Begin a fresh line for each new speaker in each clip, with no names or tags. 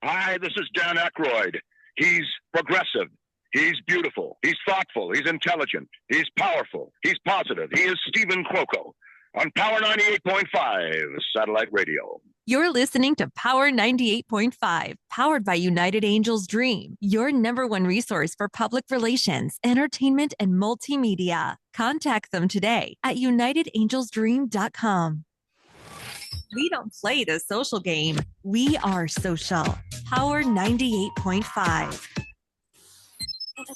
Hi, this is Dan Aykroyd. He's progressive. He's beautiful. He's thoughtful. He's intelligent. He's powerful. He's positive. He is Stephen Cuoco on Power 98.5 Satellite Radio.
You're listening to Power 98.5, powered by United Angels Dream, your number one resource for public relations, entertainment, and multimedia. Contact them today at unitedangelsdream.com. We don't play the social game. We are social. Power 98.5.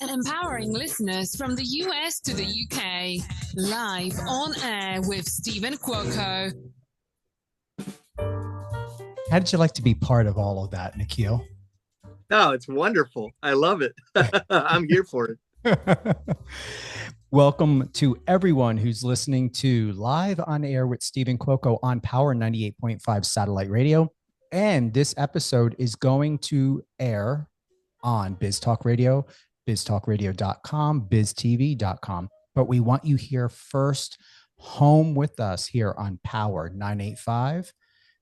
Empowering listeners from the US to the UK. Live on air with Stephen Cuoco.
How did you like to be part of all of that, Nikhil?
Oh, it's wonderful. I love it. I'm here for it.
Welcome to everyone who's listening to Live on Air with Stephen Cuoco on Power 98.5 Satellite Radio. And this episode is going to air on Biz Talk Radio, biztalkradio.com, biztv.com. But we want you here first, home with us here on Power 985.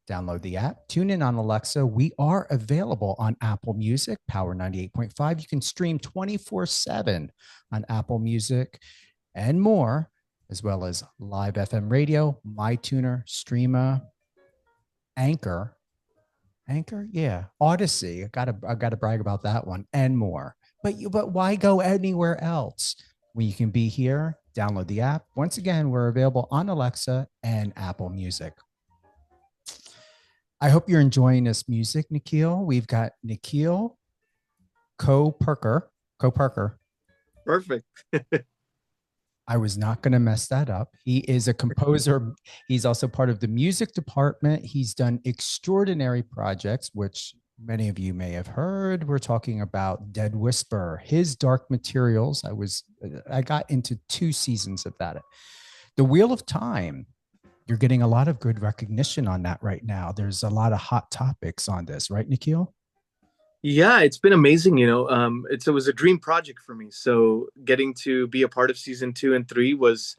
Download the app, tune in on Alexa. We are available on Apple Music, Power 98.5. You can stream 24/7 on Apple Music and more, as well as Live FM Radio, MyTuner, Streama, Anchor, yeah, Odyssey. I gotta brag about that one and more. But why go anywhere else when you can be here? Download the app. Once again, we're available on Alexa and Apple Music. I hope you're enjoying this music, Nikhil. We've got Nikhil Koparkar.
Perfect.
I was not going to mess that up. He is a composer. He's also part of the music department. He's done extraordinary projects, which many of you may have heard. We're talking about Dead Whisper, his Dark Materials. I got into 2 seasons of that. The Wheel of Time. You're getting a lot of good recognition on that right now. There's a lot of hot topics on this, right, Nikhil?
Yeah, it's been amazing. It was a dream project for me. So getting to be a part of season 2 and 3 was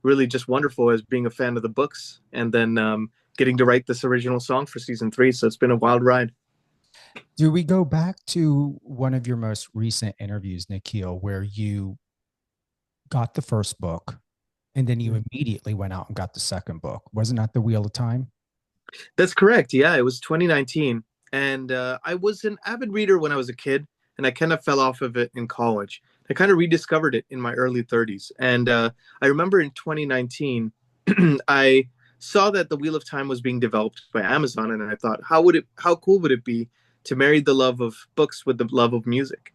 really just wonderful, as being a fan of the books, and then getting to write this original song for season 3. So it's been a wild ride.
Do we go back to one of your most recent interviews, Nikhil, where you got the first book and then you immediately went out and got the second book? Wasn't that The Wheel of Time?
That's correct. Yeah, it was 2019. And I was an avid reader when I was a kid, and I kind of fell off of it in college. I kind of rediscovered it in my early 30s. And I remember in 2019, I saw that The Wheel of Time was being developed by Amazon. And I thought, how cool would it be to marry the love of books with the love of music,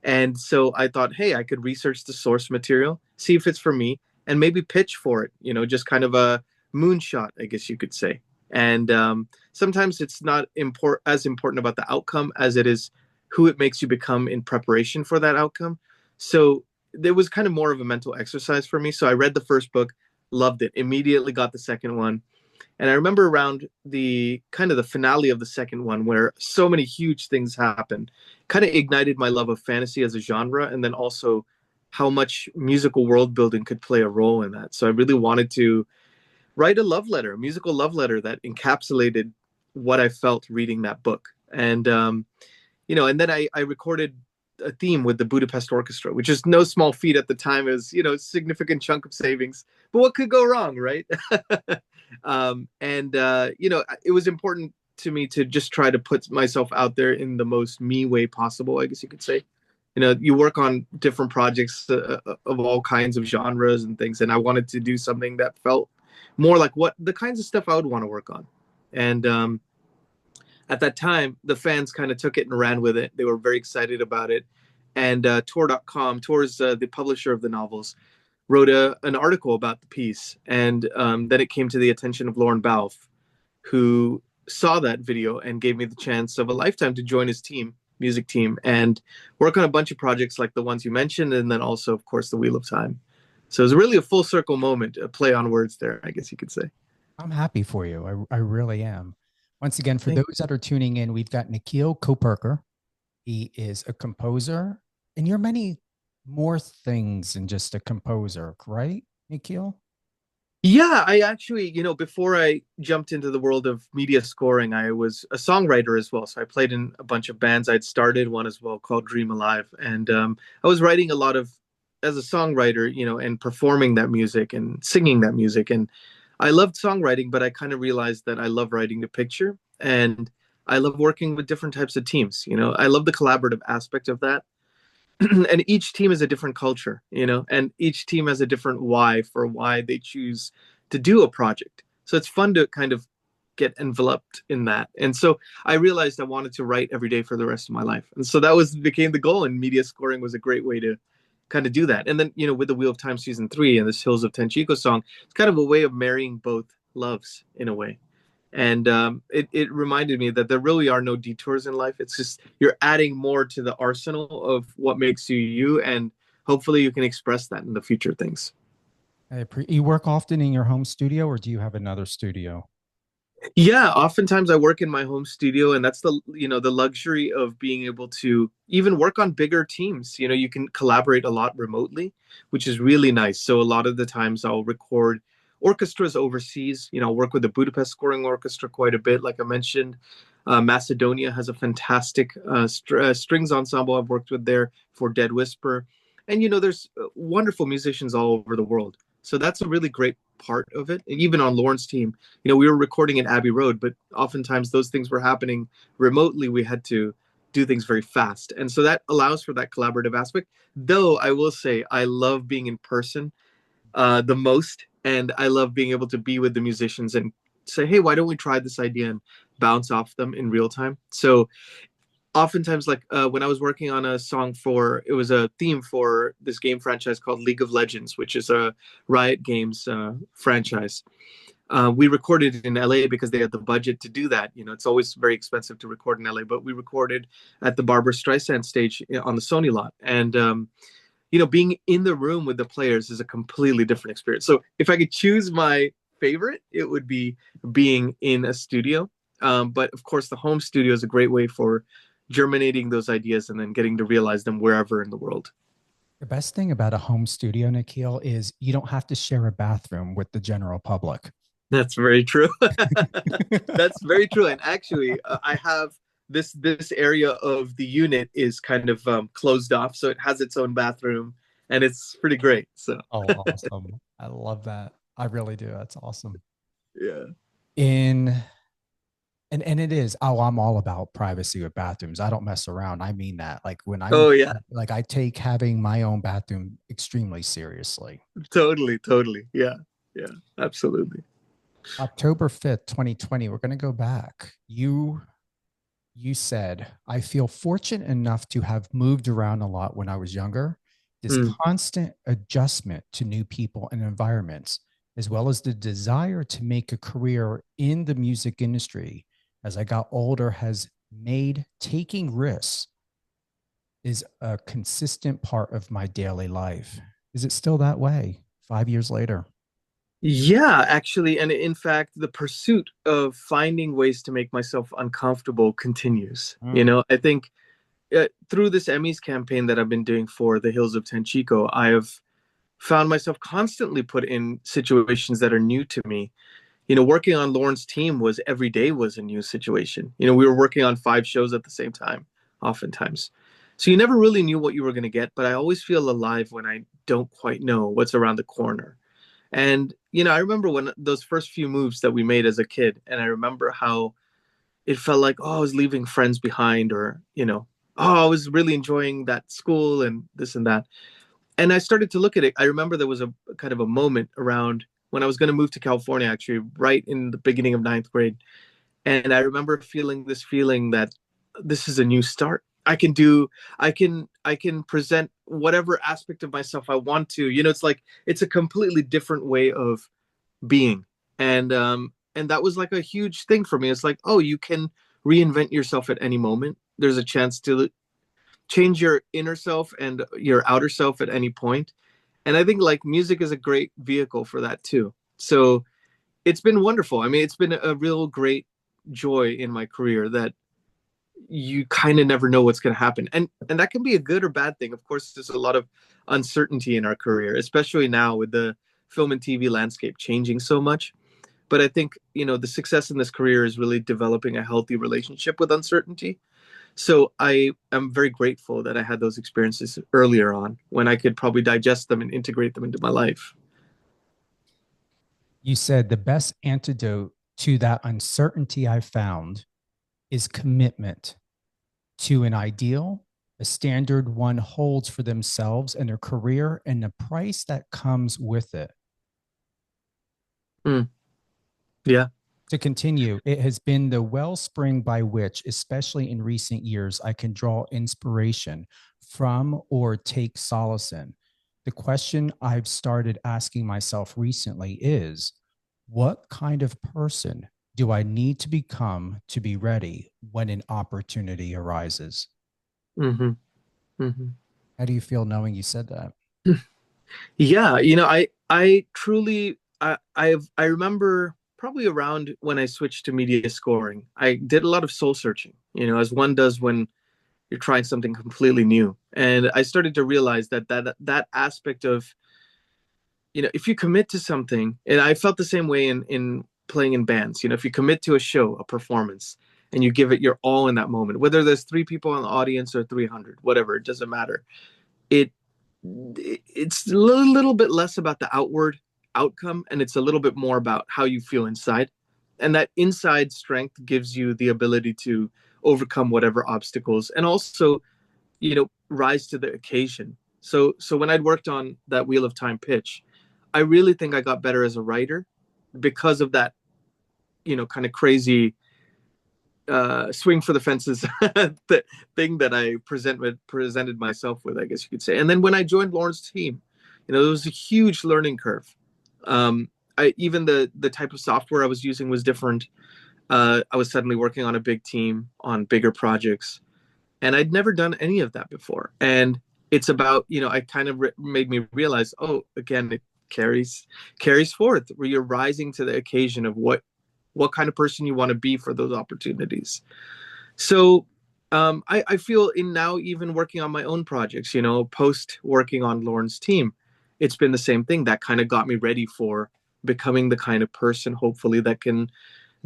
And so I thought, hey, I could research the source material, see if it's for me, and maybe pitch for it, just kind of a moonshot, I guess you could say. And sometimes it's not as important about the outcome as it is who it makes you become in preparation for that outcome. So there was kind of more of a mental exercise for me. So I read the first book, loved it, immediately got the second one. And I remember around the finale of the second one, where so many huge things happened, kind of ignited my love of fantasy as a genre, and then also how much musical world building could play a role in that. So I really wanted to write a musical love letter that encapsulated what I felt reading that book. And, and then I recorded a theme with the Budapest Orchestra, which is no small feat at the time. It was, a significant chunk of savings, but what could go wrong, right? It was important to me to just try to put myself out there in the most me way possible, I guess you could say. You work on different projects of all kinds of genres and things, and I wanted to do something that felt more like what the kinds of stuff I would want to work on. And at that time, the fans kind of took it and ran with it. They were very excited about it. And Tor.com, Tor's the publisher of the novels, wrote an article about the piece. And then it came to the attention of Lauren Balfe, who saw that video and gave me the chance of a lifetime to join his music team, and work on a bunch of projects like the ones you mentioned, and then also, of course, The Wheel of Time. So it was really a full circle moment, a play on words there, I guess you could say.
I'm happy for you. I really am. Once again, for those that are tuning in, we've got Nikhil Koparkar. He is a composer, and you're many more things than just a composer, right, Nikhil?
Yeah, I actually, before I jumped into the world of media scoring, I was a songwriter as well. So I played in a bunch of bands. I'd started one as well called Dream Alive. And I was writing a lot of, as a songwriter, and performing that music and singing that music. And I loved songwriting, but I kind of realized that I love writing the picture. And I love working with different types of teams. I love the collaborative aspect of that. And each team is a different culture, and each team has a different why for why they choose to do a project. So it's fun to kind of get enveloped in that. And so I realized I wanted to write every day for the rest of my life. And so that became the goal, and media scoring was a great way to kind of do that. And then, with the Wheel of Time season 3 and this Hills of Tanchico song, it's kind of a way of marrying both loves in a way. And it reminded me that there really are no detours in life. It's just you're adding more to the arsenal of what makes you you, and hopefully you can express that in the future things.
You work often in your home studio, or do you have another studio?
Yeah, oftentimes I work in my home studio, and that's the luxury of being able to even work on bigger teams. You can collaborate a lot remotely, which is really nice. So a lot of the times I'll record orchestras overseas. I'll work with the Budapest Scoring Orchestra quite a bit, like I mentioned. Macedonia has a fantastic strings ensemble I've worked with there for Dead Whisper. And, there's wonderful musicians all over the world. So that's a really great part of it. And even on Lauren's team, we were recording in Abbey Road, but oftentimes those things were happening remotely. We had to do things very fast. And so that allows for that collaborative aspect. Though I will say I love being in person the most. And I love being able to be with the musicians and say, hey, why don't we try this idea and bounce off them in real time? So oftentimes, like when I was working on a song it was a theme for this game franchise called League of Legends, which is a Riot Games franchise. We recorded it in LA because they had the budget to do that. It's always very expensive to record in LA, but we recorded at the Barbra Streisand stage on the Sony lot. And being in the room with the players is a completely different experience. So if I could choose my favorite, it would be being in a studio. But of course, the home studio is a great way for germinating those ideas and then getting to realize them wherever in the world.
The best thing about a home studio, Nikhil, is you don't have to share a bathroom with the general public.
That's very true. That's very true. And actually, I have this area of the unit is kind of closed off, so it has its own bathroom, and it's pretty great. So
awesome. I love that. I really do. That's awesome.
Yeah.
And it is, I'm all about privacy with bathrooms. I don't mess around. I mean that. Like when I take having my own bathroom extremely seriously.
Totally. Yeah, absolutely.
October 5th, 2020, we're going to go back. You said, I feel fortunate enough to have moved around a lot when I was younger. This constant adjustment to new people and environments, as well as the desire to make a career in the music industry as I got older, has made taking risks is a consistent part of my daily life. Is it still that way 5 years later?
Yeah, actually. And in fact, the pursuit of finding ways to make myself uncomfortable continues. I think through this Emmys campaign that I've been doing for the Hills of Tanchico, I have found myself constantly put in situations that are new to me. Working on Lauren's team every day was a new situation. We were working on 5 shows at the same time, oftentimes. So you never really knew what you were going to get, but I always feel alive when I don't quite know what's around the corner. And, I remember when those first few moves that we made as a kid, and I remember how it felt like, I was leaving friends behind, or, I was really enjoying that school and this and that. And I started to look at it. I remember there was a kind of a moment around when I was going to move to California, actually, right in the beginning of 9th grade. And I remember feeling that this is a new start. I can present whatever aspect of myself I want to. It's like it's a completely different way of being. And that was like a huge thing for me. It's like, you can reinvent yourself at any moment. There's a chance to change your inner self and your outer self at any point. And I think like music is a great vehicle for that too. So it's been wonderful. I mean, it's been a real great joy in my career that you kind of never know what's going to happen. And that can be a good or bad thing. Of course, there's a lot of uncertainty in our career, especially now with the film and TV landscape changing so much. But I think, the success in this career is really developing a healthy relationship with uncertainty. So I am very grateful that I had those experiences earlier on when I could probably digest them and integrate them into my life.
You said the best antidote to that uncertainty I found is commitment to an ideal, a standard one holds for themselves and their career, and the price that comes with it.
Yeah.
To continue, it has been the wellspring by which, especially in recent years, I can draw inspiration from or take solace in. The question I've started asking myself recently is, what kind of person do I need to become to be ready when an opportunity arises?
Mm-hmm.
How do you feel knowing you said that?
Yeah, I truly, I remember probably around when I switched to media scoring, I did a lot of soul searching, as one does when you're trying something completely new. And I started to realize that aspect of, if you commit to something, and I felt the same way in playing in bands, if you commit to a show, a performance, and you give it your all in that moment, whether there's 3 people in the audience or 300, whatever, it doesn't matter. It's a little bit less about the outward outcome, and it's a little bit more about how you feel inside. And that inside strength gives you the ability to overcome whatever obstacles and also, rise to the occasion. So when I'd worked on that Wheel of Time pitch, I really think I got better as a writer because of that, kind of crazy swing for the fences that thing that I presented myself with, I guess you could say. And then when I joined Lauren's team, there was a huge learning curve. Even the type of software I was using was different. I was suddenly working on a big team on bigger projects, and I'd never done any of that before. And it's about, I kind of made me realize, again, it carries forth where you're rising to the occasion of what kind of person you want to be for those opportunities. So I feel in now even working on my own projects, post working on Lauren's team, it's been the same thing that kind of got me ready for becoming the kind of person, hopefully, that can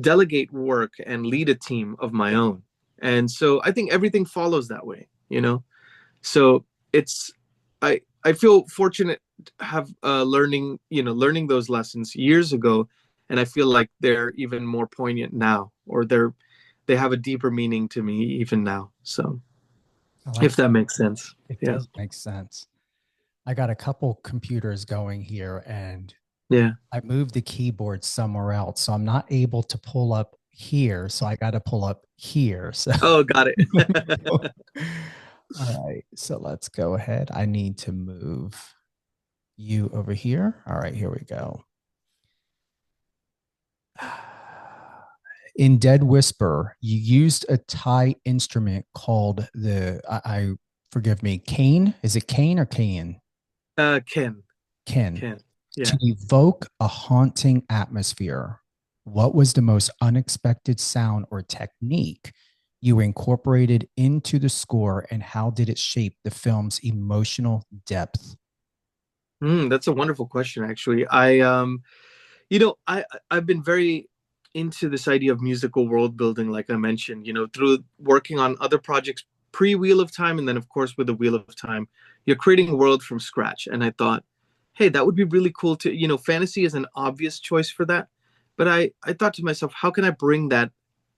delegate work and lead a team of my own. And so I think everything follows that way, So I feel fortunate to have learning those lessons years ago. And I feel like they're even more poignant now, or they have a deeper meaning to me even now. So if that makes sense.
It does make sense. I got a couple computers going here, and I moved the keyboard somewhere else. So I'm not able to pull up here. So I got to pull up here. So
got it.
All right. So let's go ahead. I need to move you over here. All right, here we go. In Dead Whisper, you used a Thai instrument called forgive me, cane. Is it cane or cane?
Ken. Yeah.
To evoke a haunting atmosphere. What was the most unexpected sound or technique you incorporated into the score, and how did it shape the film's emotional depth?
That's a wonderful question, actually. I've been very into this idea of musical world building, like I mentioned, through working on other projects pre-Wheel of Time, and then of course with the Wheel of Time, you're creating a world from scratch. And I thought, hey, that would be really cool to, fantasy is an obvious choice for that. But I thought to myself, how can I bring that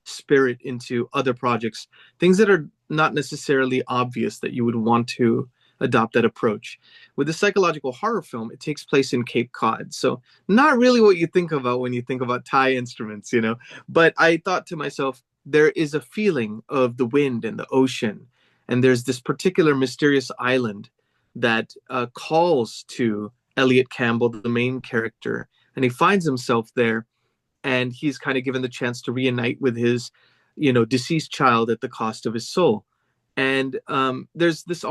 spirit into other projects, things that are not necessarily obvious that you would want to adopt that approach. With the psychological horror film, it takes place in Cape Cod. So not really what you think about when you think about Thai instruments, But I thought to myself, there is a feeling of the wind and the ocean. And there's this particular mysterious island that calls to Elliot Campbell, the main character. And he finds himself there. And he's kind of given the chance to reunite with his, deceased child at the cost of his soul. And there's this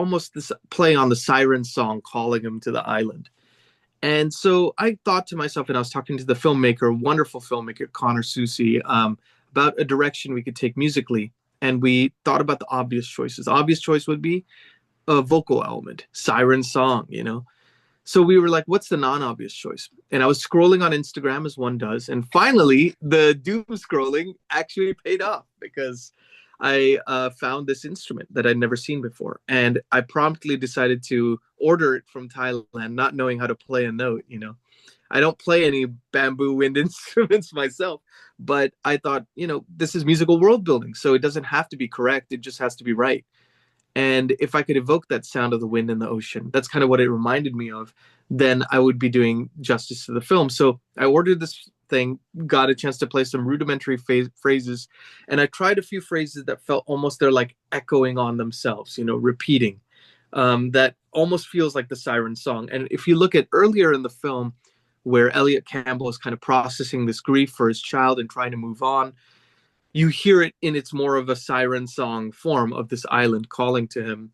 play on the siren song calling him to the island. And so I thought to myself, and I was talking to the filmmaker, wonderful filmmaker, Connor Susi, about a direction we could take musically. And we thought about the obvious choices. The obvious choice would be a vocal element, siren song, So we were like, what's the non-obvious choice? And I was scrolling on Instagram as one does. And finally, the doom scrolling actually paid off because I found this instrument that I'd never seen before. And I promptly decided to order it from Thailand, not knowing how to play a note, you know. I don't play any bamboo wind instruments myself, but I thought, you know, this is musical world building. So it doesn't have to be correct. It just has to be right. And if I could evoke that sound of the wind in the ocean, that's kind of what it reminded me of, then I would be doing justice to the film. So I ordered this thing, got a chance to play some rudimentary phrases, and I tried a few phrases that felt almost they're like echoing on themselves, you know, repeating. That almost feels like the siren song. And if you look at earlier in the film, where Elliot Campbell is kind of processing this grief for his child and trying to move on, you hear it in its more of a siren song form of this island calling to him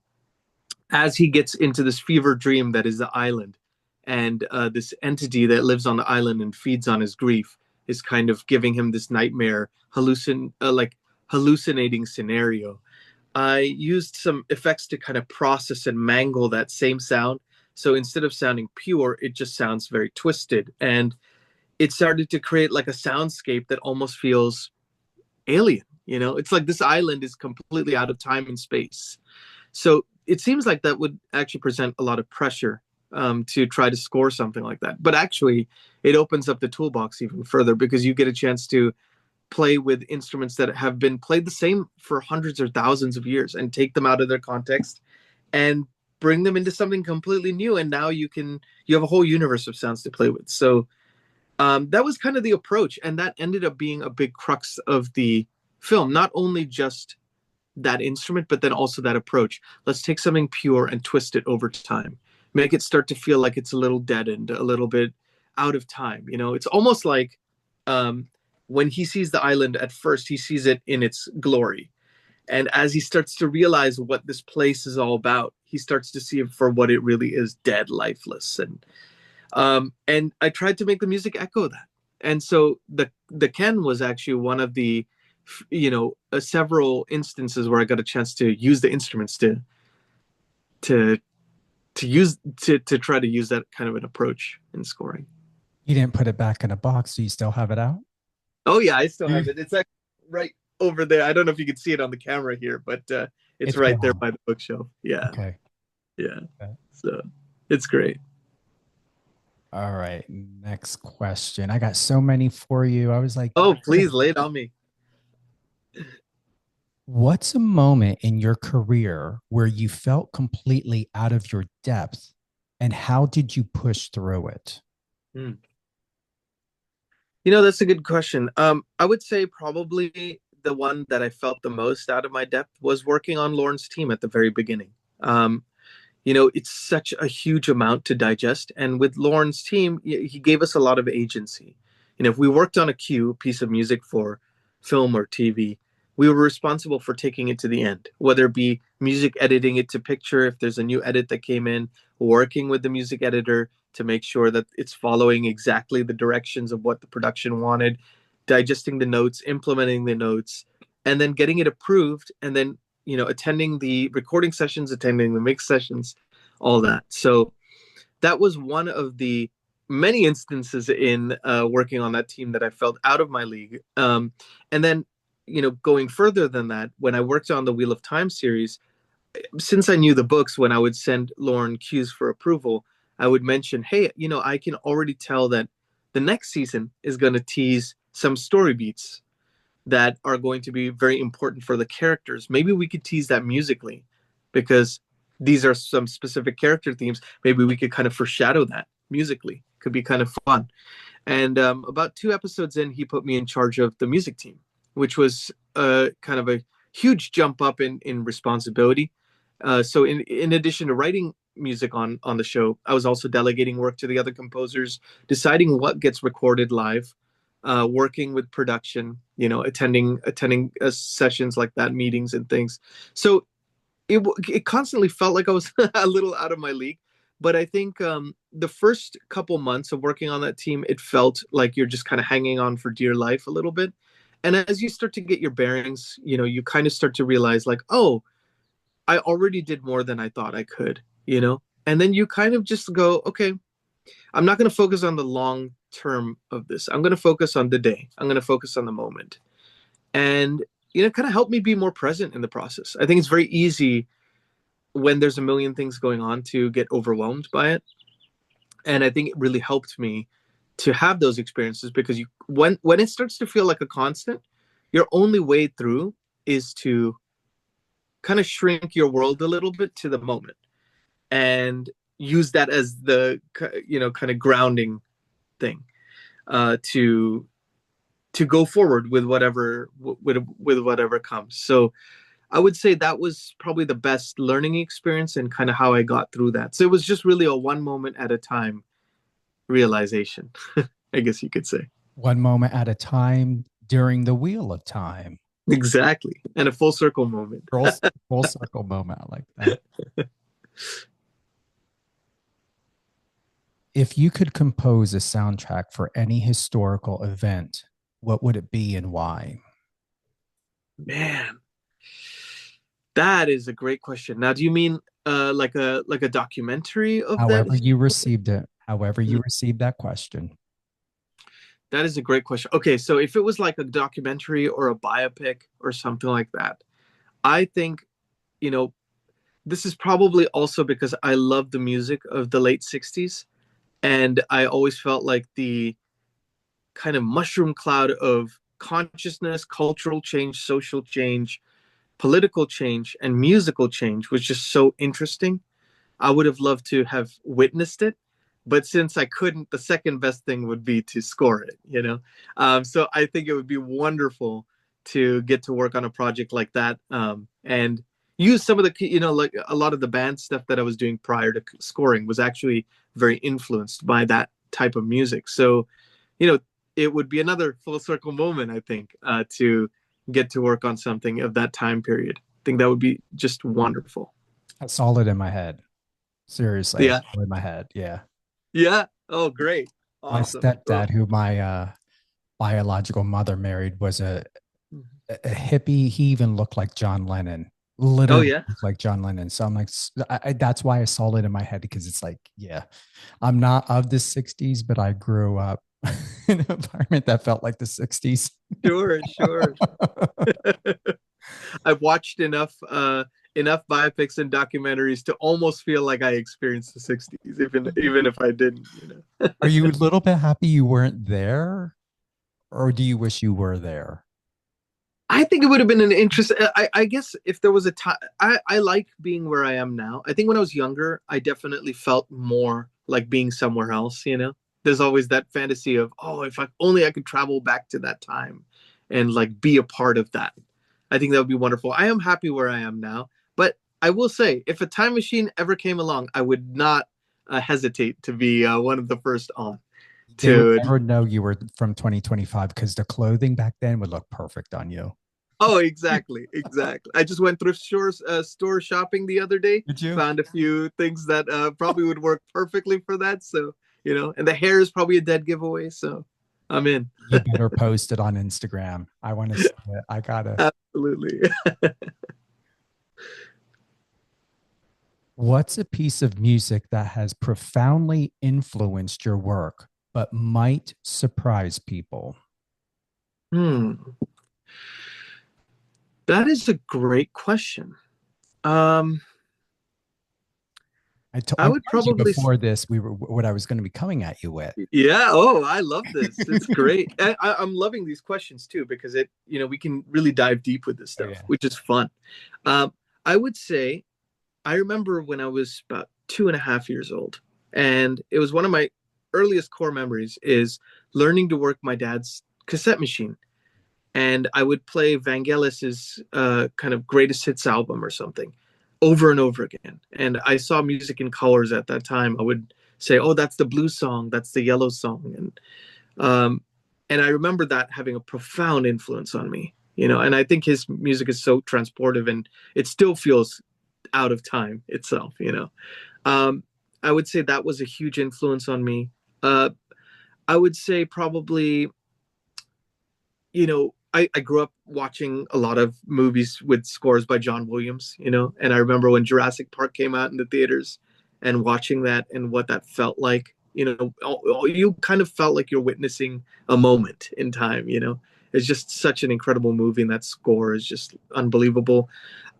as he gets into this fever dream that is the island. And this entity that lives on the island and feeds on his grief is kind of giving him this nightmare hallucinating scenario. I used some effects to kind of process and mangle that same sound. So instead of sounding pure, it just sounds very twisted. And it started to create like a soundscape that almost feels alien, you know. It's like this island is completely out of time and space. So it seems like that would actually present a lot of pressure to try to score something like that. But actually, it opens up the toolbox even further because you get a chance to play with instruments that have been played the same for hundreds or thousands of years and take them out of their context and bring them into something completely new. And now you have a whole universe of sounds to play with. So that was kind of the approach, and that ended up being a big crux of the film. Not only just that instrument, but then also that approach. Let's take something pure and twist it over time. Make it start to feel like it's a little deadened, a little bit out of time. You know, it's almost like when he sees the island at first, he sees it in its glory. And as he starts to realize what this place is all about, he starts to see it for what it really is, dead, lifeless. And I tried to make the music echo that. And so the Ken was actually one of the, you know, several instances where I got a chance to use the instruments to try to use that kind of an approach in scoring.
You didn't put it back in a box. Do you still have it out?
Oh yeah, I still have it. It's actually right over there. I don't know if you can see it on the camera here, but it's right there by the bookshelf. Yeah.
Okay.
Yeah. Okay. So it's great.
All right. Next question. I got so many for you. I was like,
oh, please lay it on me.
What's a moment in your career where you felt completely out of your depth, and how did you push through it?
You know, that's a good question. I would say probably the one that I felt the most out of my depth was working on Lauren's team at the very beginning. You know, it's such a huge amount to digest. And with Lauren's team, he gave us a lot of agency. You know, if we worked on a piece of music for film or TV, we were responsible for taking it to the end, whether it be music editing it to picture, if there's a new edit that came in, working with the music editor to make sure that it's following exactly the directions of what the production wanted, digesting the notes, implementing the notes, and then getting it approved, and then, you know, attending the recording sessions, attending the mix sessions, all that. So that was one of the many instances in working on that team that I felt out of my league. And then, you know, going further than that, when I worked on the Wheel of Time series, since I knew the books, when I would send Lauren cues for approval, I would mention, hey, you know, I can already tell that the next season is going to tease some story beats that are going to be very important for the characters. Maybe we could tease that musically because these are some specific character themes. Maybe we could kind of foreshadow that musically. Could be kind of fun. And about 2 episodes in, he put me in charge of the music team, which was kind of a huge jump up in responsibility. So in addition to writing music on the show, I was also delegating work to the other composers, deciding what gets recorded live, working with production, you know, attending sessions like that, meetings and things. So it constantly felt like I was a little out of my league. But I think the first couple months of working on that team, it felt like you're just kind of hanging on for dear life a little bit. And as you start to get your bearings, you know, you kind of start to realize like, oh, I already did more than I thought I could, you know? And then you kind of just go, okay, I'm not going to focus on the long term of this. I'm going to focus on the day. I'm going to focus on the moment. And, kind of help me be more present in the process. I think it's very easy when there's a million things going on to get overwhelmed by it. And I think it really helped me to have those experiences, because when it starts to feel like a constant, your only way through is to kind of shrink your world a little bit to the moment and use that as the, kind of grounding thing, to go forward with whatever comes. So I would say that was probably the best learning experience and kind of how I got through that. So it was just really a one moment at a time realization, I guess you could say.
One moment at a time during the wheel of time.
Exactly. And a full circle moment.
Full circle moment. I like that. If you could compose a soundtrack for any historical event, what would it be and why?
Man, that is a great question. Now, do you mean like a documentary of
However
that?
you received it, however you received that question.
That is a great question. Okay, so if it was like a documentary or a biopic or something like that, I think, this is probably also because I love the music of the late 60s. And I always felt like the kind of mushroom cloud of consciousness, cultural change, social change, political change, and musical change was just so interesting. I would have loved to have witnessed it. But since I couldn't, the second best thing would be to score it, So I think it would be wonderful to get to work on a project like that, and use some of the, like a lot of the band stuff that I was doing prior to scoring was actually very influenced by that type of music. So, it would be another full circle moment, I think, to get to work on something of that time period. I think that would be just wonderful.
I saw it in my head. Seriously.
Yeah.
I saw it in my head. Yeah.
Yeah. Oh, great. Awesome.
My stepdad, who my biological mother married, was a hippie. He even looked like John Lennon. Literally looked like John Lennon. So I'm like, that's why I saw it in my head, because it's like, yeah, I'm not of the 60s, but I grew up in an environment that felt like the 60s.
Sure. I've watched enough biopics and documentaries to almost feel like I experienced the 60s, even if I didn't,
Are you a little bit happy you weren't there, or do you wish you were there?
I think it would have been an interest. I guess if there was a time, I like being where I am now. I think when I was younger, I definitely felt more like being somewhere else, There's always that fantasy of, oh, if I could travel back to that time and like be a part of that. I think that would be wonderful. I am happy where I am now. But I will say, if a time machine ever came along, I would not hesitate to be one of the first on.
They would never know you were from 2025, because the clothing back then would look perfect on you.
Oh, exactly. I just went thrift store shopping the other day.
Did you?
Found a few things that probably would work perfectly for that. So, and the hair is probably a dead giveaway. So I'm in.
You better post it on Instagram. I want to see it. I gotta.
Absolutely.
What's a piece of music that has profoundly influenced your work, but might surprise people?
That is a great question. I would probably
before this, what I was going to be coming at you with.
Yeah. Oh, I love this. It's great. I'm loving these questions too, because we can really dive deep with this stuff, which is fun. I would say, I remember when I was about 2.5 years old, and it was one of my earliest core memories is learning to work my dad's cassette machine. And I would play Vangelis's kind of greatest hits album or something over and over again. And I saw music in colors at that time. I would say, oh, that's the blue song, that's the yellow song. And I remember that having a profound influence on me, and I think his music is so transportive, and it still feels out of time itself, I would say that was a huge influence on me. I would say probably, I grew up watching a lot of movies with scores by John Williams, and I remember when Jurassic Park came out in the theaters and watching that and what that felt like, You kind of felt like you're witnessing a moment in time. It's just such an incredible movie, and that score is just unbelievable.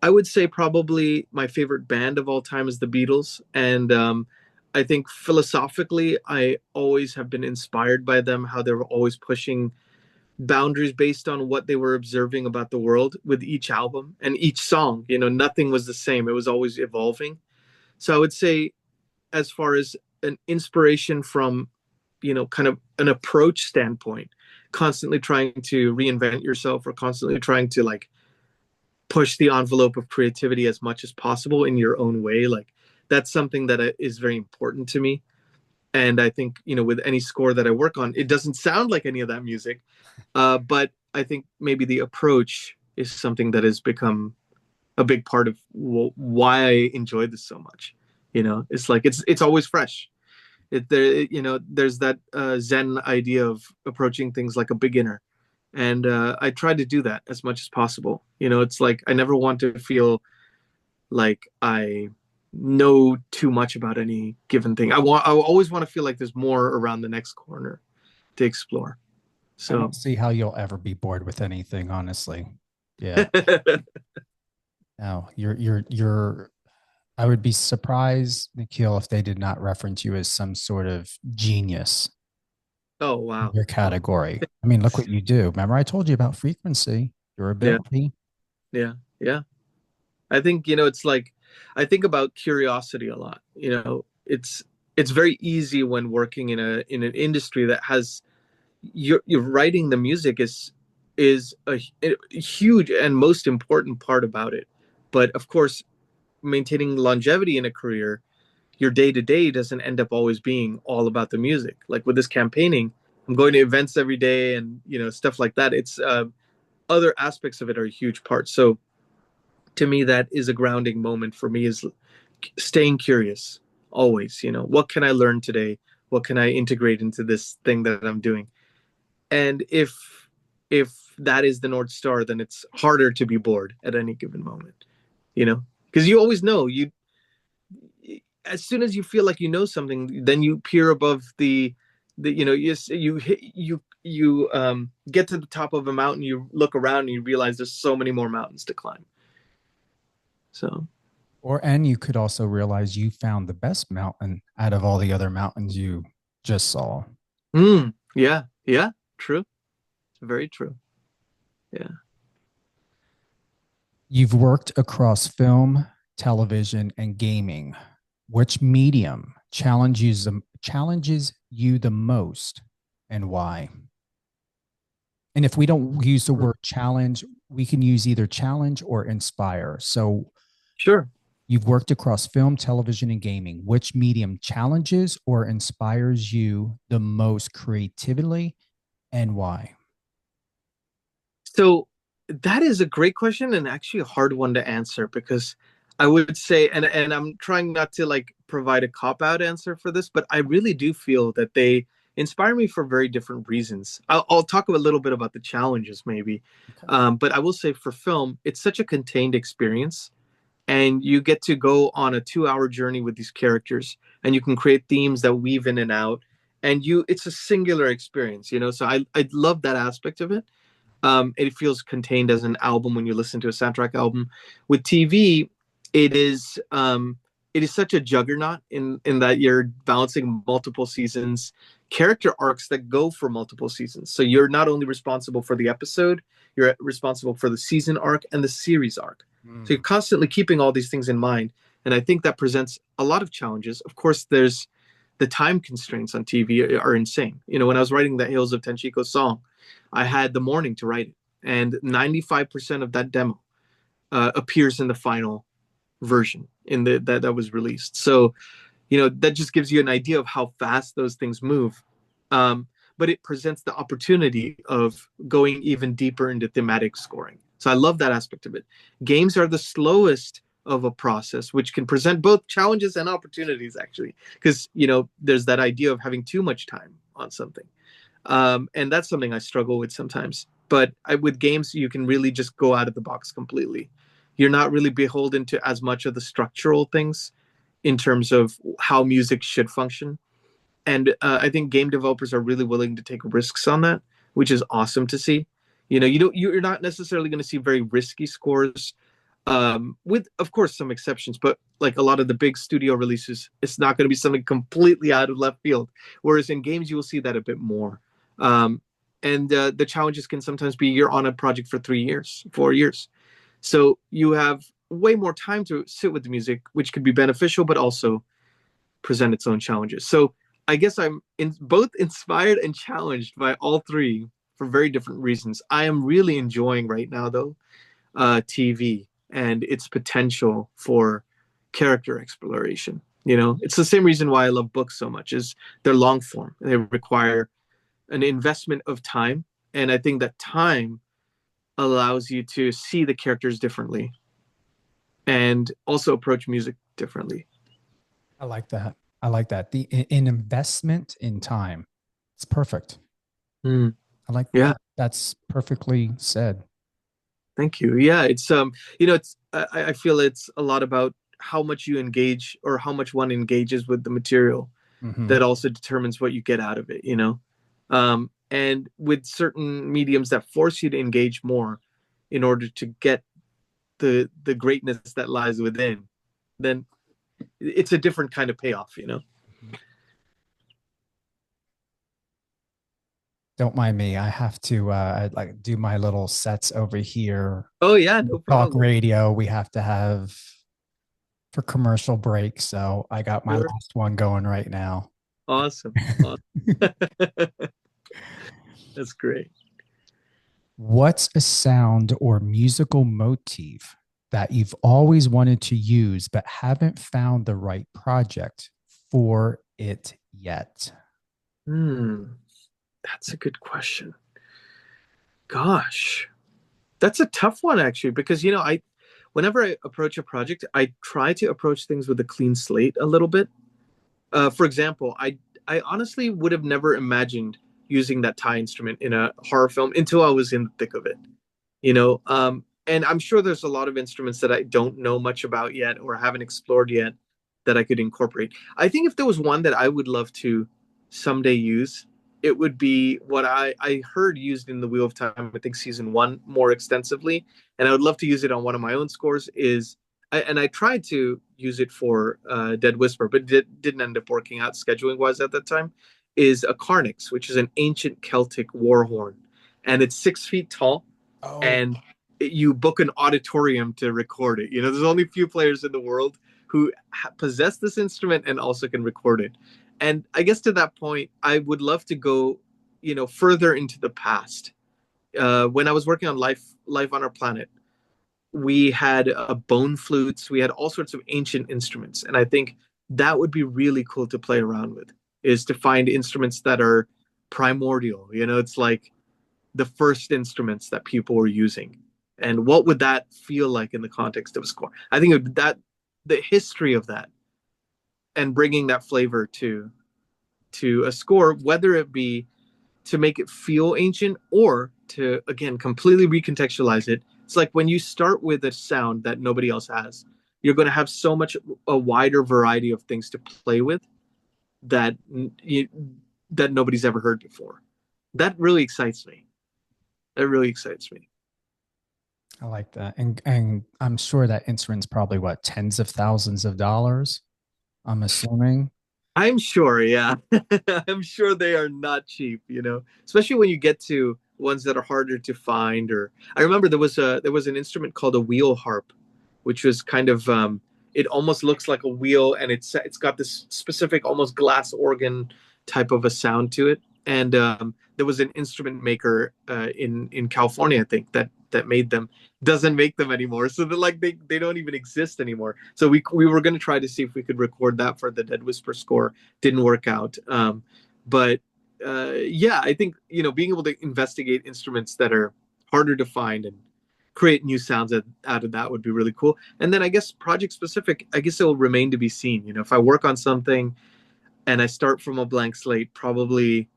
I would say probably my favorite band of all time is the Beatles, and I think philosophically, I always have been inspired by them, how they were always pushing boundaries based on what they were observing about the world with each album and each song. Nothing was the same. It was always evolving. So I would say, as far as an inspiration from, kind of an approach standpoint, constantly trying to reinvent yourself or constantly trying to like push the envelope of creativity as much as possible in your own way. Like that's something that is very important to me. And I think, with any score that I work on, it doesn't sound like any of that music. But I think maybe the approach is something that has become a big part of why I enjoy this so much. It's like, it's always fresh. There's that Zen idea of approaching things like a beginner. And I try to do that as much as possible. It's like, I never want to feel like I know too much about any given thing. I always want to feel like there's more around the next corner to explore. So
I don't see how you'll ever be bored with anything, honestly. Yeah. No, you're I would be surprised, Nikhil, if they did not reference you as some sort of genius.
Oh, wow.
In your category. I mean, look what you do. Remember I told you about frequency, your ability.
Yeah. I think, it's like, I think about curiosity a lot. It's very easy when working in an industry that has you're writing the music is a huge and most important part about it. But of course, maintaining longevity in a career, your day-to-day doesn't end up always being all about the music. Like with this campaigning, I'm going to events every day and stuff like that. It's other aspects of it are a huge part. So to me, that is a grounding moment for me, is staying curious always. What can I learn today? What can I integrate into this thing that I'm doing? And if that is the North Star, then it's harder to be bored at any given moment, because you always know as soon as you feel like you know something, then you peer above you get to the top of a mountain, you look around and you realize there's so many more mountains to climb. So,
and you could also realize you found the best mountain out of all the other mountains you just saw.
Yeah. True. Very true. Yeah.
You've worked across film, television, and gaming. Which medium challenges you the most, and why? And if we don't use the word challenge, we can use either challenge or inspire. So
sure.
You've worked across film, television, and gaming. Which medium challenges or inspires you the most creatively, and why?
So that is a great question, and actually a hard one to answer, because I would say, and I'm trying not to like provide a cop-out answer for this, but I really do feel that they inspire me for very different reasons. I'll talk a little bit about the challenges maybe. Okay. But I will say for film, it's such a contained experience, and you get to go on a 2-hour journey with these characters, and you can create themes that weave in and out, and it's a singular experience, so I love that aspect of it. It feels contained as an album when you listen to a soundtrack album. With TV, it is such a juggernaut in that you're balancing multiple seasons, character arcs that go for multiple seasons. So you're not only responsible for the episode, you're responsible for the season arc and the series arc. So you're constantly keeping all these things in mind. And I think that presents a lot of challenges. Of course, there's the time constraints on TV are insane. When I was writing that Hills of Tanchico song, I had the morning to write it. And 95% of that demo appears in the final version that was released. So, that just gives you an idea of how fast those things move. But it presents the opportunity of going even deeper into thematic scoring. So I love that aspect of it. Games are the slowest of a process, which can present both challenges and opportunities, actually, because, there's that idea of having too much time on something. And that's something I struggle with sometimes. But with games, you can really just go out of the box completely. You're not really beholden to as much of the structural things in terms of how music should function. And I think game developers are really willing to take risks on that, which is awesome to see. You're not necessarily going to see very risky scores, with of course some exceptions, but like a lot of the big studio releases, it's not going to be something completely out of left field. Whereas in games, you will see that a bit more. And the challenges can sometimes be you're on a project for 3 years, 4 years. So you have way more time to sit with the music, which could be beneficial, but also present its own challenges. So I guess I'm both inspired and challenged by all three for very different reasons. I am really enjoying right now, though, TV and its potential for character exploration. It's the same reason why I love books so much, is they're long form. They require an investment of time. And I think that time allows you to see the characters differently and also approach music differently.
I like that. An investment in time. It's perfect. I like that.
Yeah.
That's perfectly said.
Thank you. Yeah. It's, I feel it's a lot about how much you engage or how much one engages with the material that also determines what you get out of it, and with certain mediums that force you to engage more in order to get the greatness that lies within, then it's a different kind of payoff,
Don't mind me. I have to like do my little sets over here.
Oh yeah, no problem.
Talk radio. We have to have for commercial break. So I got my last one going right now.
Awesome. That's great.
What's a sound or musical motif that you've always wanted to use but haven't found the right project for it yet?
That's a good question. That's a tough one, actually, because, whenever I approach a project, I try to approach things with a clean slate a little bit. For example, I honestly would have never imagined using that Thai instrument in a horror film until I was in the thick of it, and I'm sure there's a lot of instruments that I don't know much about yet or haven't explored yet that I could incorporate. I think if there was one that I would love to someday use, it would be what I heard used in The Wheel of Time, I think season 1 more extensively, and I would love to use it on one of my own scores, and I tried to use it for Dead Whisper, but didn't end up working out scheduling-wise at that time, is a Carnix, which is an ancient Celtic war horn. And it's 6 feet tall, and you book an auditorium to record it. There's only a few players in the world who possess this instrument and also can record it. And I guess to that point, I would love to go, further into the past. When I was working on Life on Our Planet, we had bone flutes. We had all sorts of ancient instruments. And I think that would be really cool to play around with, is to find instruments that are primordial. It's like the first instruments that people were using. And what would that feel like in the context of a score? I think the history of that and bringing that flavor to a score, whether it be to make it feel ancient or to, again, completely recontextualize it. It's like when you start with a sound that nobody else has, you're going to have so much a wider variety of things to play with that nobody's ever heard before. That really excites me.
I like that. And I'm sure that instrument's probably tens of thousands of dollars, I'm assuming.
I'm sure, yeah. I'm sure they are not cheap, especially when you get to ones that are harder to find. Or I remember there was an instrument called a wheel harp, which was kind of it almost looks like a wheel, and it's got this specific almost glass organ type of a sound to it. And there was an instrument maker in California, I think, that made them. Doesn't make them anymore, so they don't even exist anymore. So we were going to try to see if we could record that for the Dead Whisper score. Didn't work out, but yeah, I think being able to investigate instruments that are harder to find and create new sounds out of that would be really cool. And then I guess project specific, I guess it will remain to be seen. If I work on something and I start from a blank slate, probably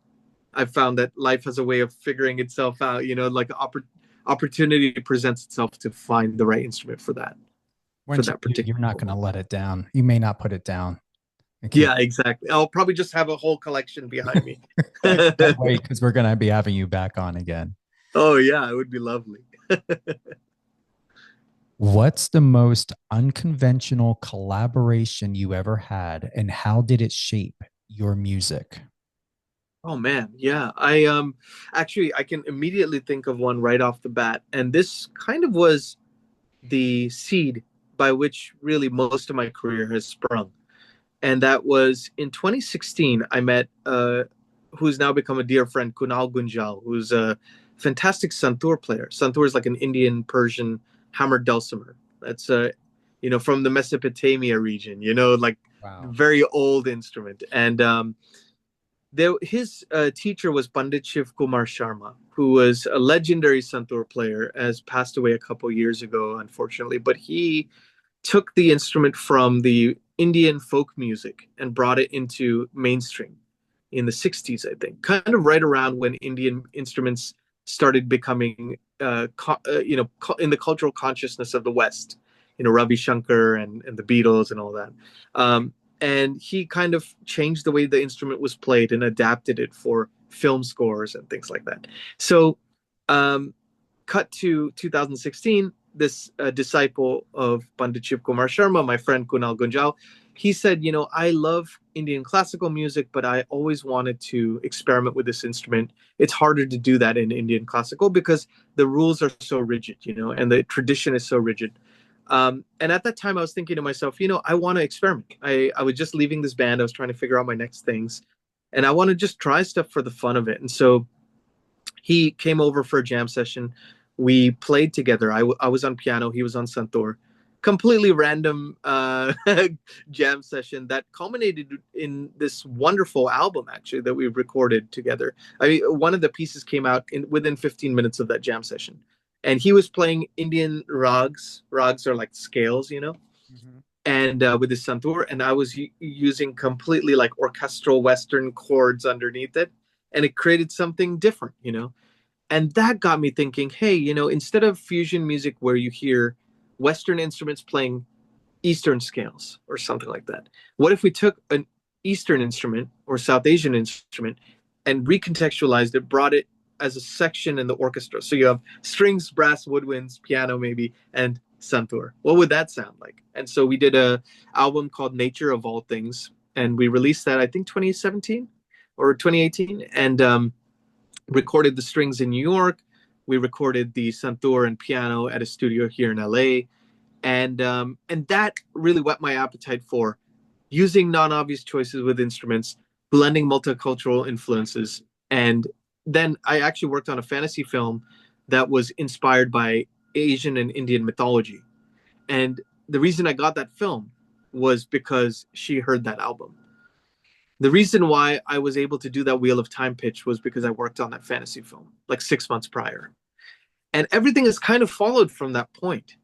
I've found that life has a way of figuring itself out. Like opportunity presents itself to find the right instrument for that.
You're not going to let it down. You may not put it down. Okay.
Yeah, exactly. I'll probably just have a whole collection behind me.
Can't wait, because we're gonna be having you back on again.
Oh yeah, it would be lovely.
What's the most unconventional collaboration you ever had, and how did it shape your music?
Oh man, yeah. I actually I can immediately think of one right off the bat, and this kind of was the seed by which really most of my career has sprung. And that was in 2016. I met who's now become a dear friend, Kunal Gunjal, who's a fantastic santoor player. Santoor is like an Indian Persian hammered dulcimer. That's from the Mesopotamia region. Like
Wow.
very old instrument. And his teacher was Pandit Shiv Kumar Sharma, who was a legendary santoor player, has passed away a couple years ago, unfortunately. But he took the instrument from the Indian folk music and brought it into mainstream in the 60s, I think, kind of right around when Indian instruments started becoming, in the cultural consciousness of the West, Ravi Shankar and the Beatles and all that. And he kind of changed the way the instrument was played and adapted it for film scores and things like that. So, cut to 2016, this disciple of Pandit Shiv Kumar Sharma, my friend Kunal Gunjal, he said, I love Indian classical music, but I always wanted to experiment with this instrument. It's harder to do that in Indian classical because the rules are so rigid, and the tradition is so rigid. And at that time, I was thinking to myself, I want to experiment. I was just leaving this band. I was trying to figure out my next things. And I want to just try stuff for the fun of it. And so he came over for a jam session. We played together. I was on piano. He was on santoor. Completely random jam session that culminated in this wonderful album, actually, that we recorded together. One of the pieces came out within 15 minutes of that jam session. And he was playing Indian rags. Rags are like scales,
Mm-hmm.
and with his santoor, and I was using completely like orchestral Western chords underneath it, and it created something different, And that got me thinking, hey, instead of fusion music where you hear Western instruments playing Eastern scales or something like that, what if we took an Eastern instrument or South Asian instrument and recontextualized it, brought it as a section in the orchestra? So you have strings, brass, woodwinds, piano maybe, and santoor. What would that sound like? And so we did a album called Nature of All Things, and we released that, I think, 2017 or 2018, and recorded the strings in New York. We recorded the santoor and piano at a studio here in LA, and that really whet my appetite for using non-obvious choices with instruments, blending multicultural influences. And then I actually worked on a fantasy film that was inspired by Asian and Indian mythology. And the reason I got that film was because she heard that album. The reason why I was able to do that Wheel of Time pitch was because I worked on that fantasy film like 6 months prior. And everything has kind of followed from that point,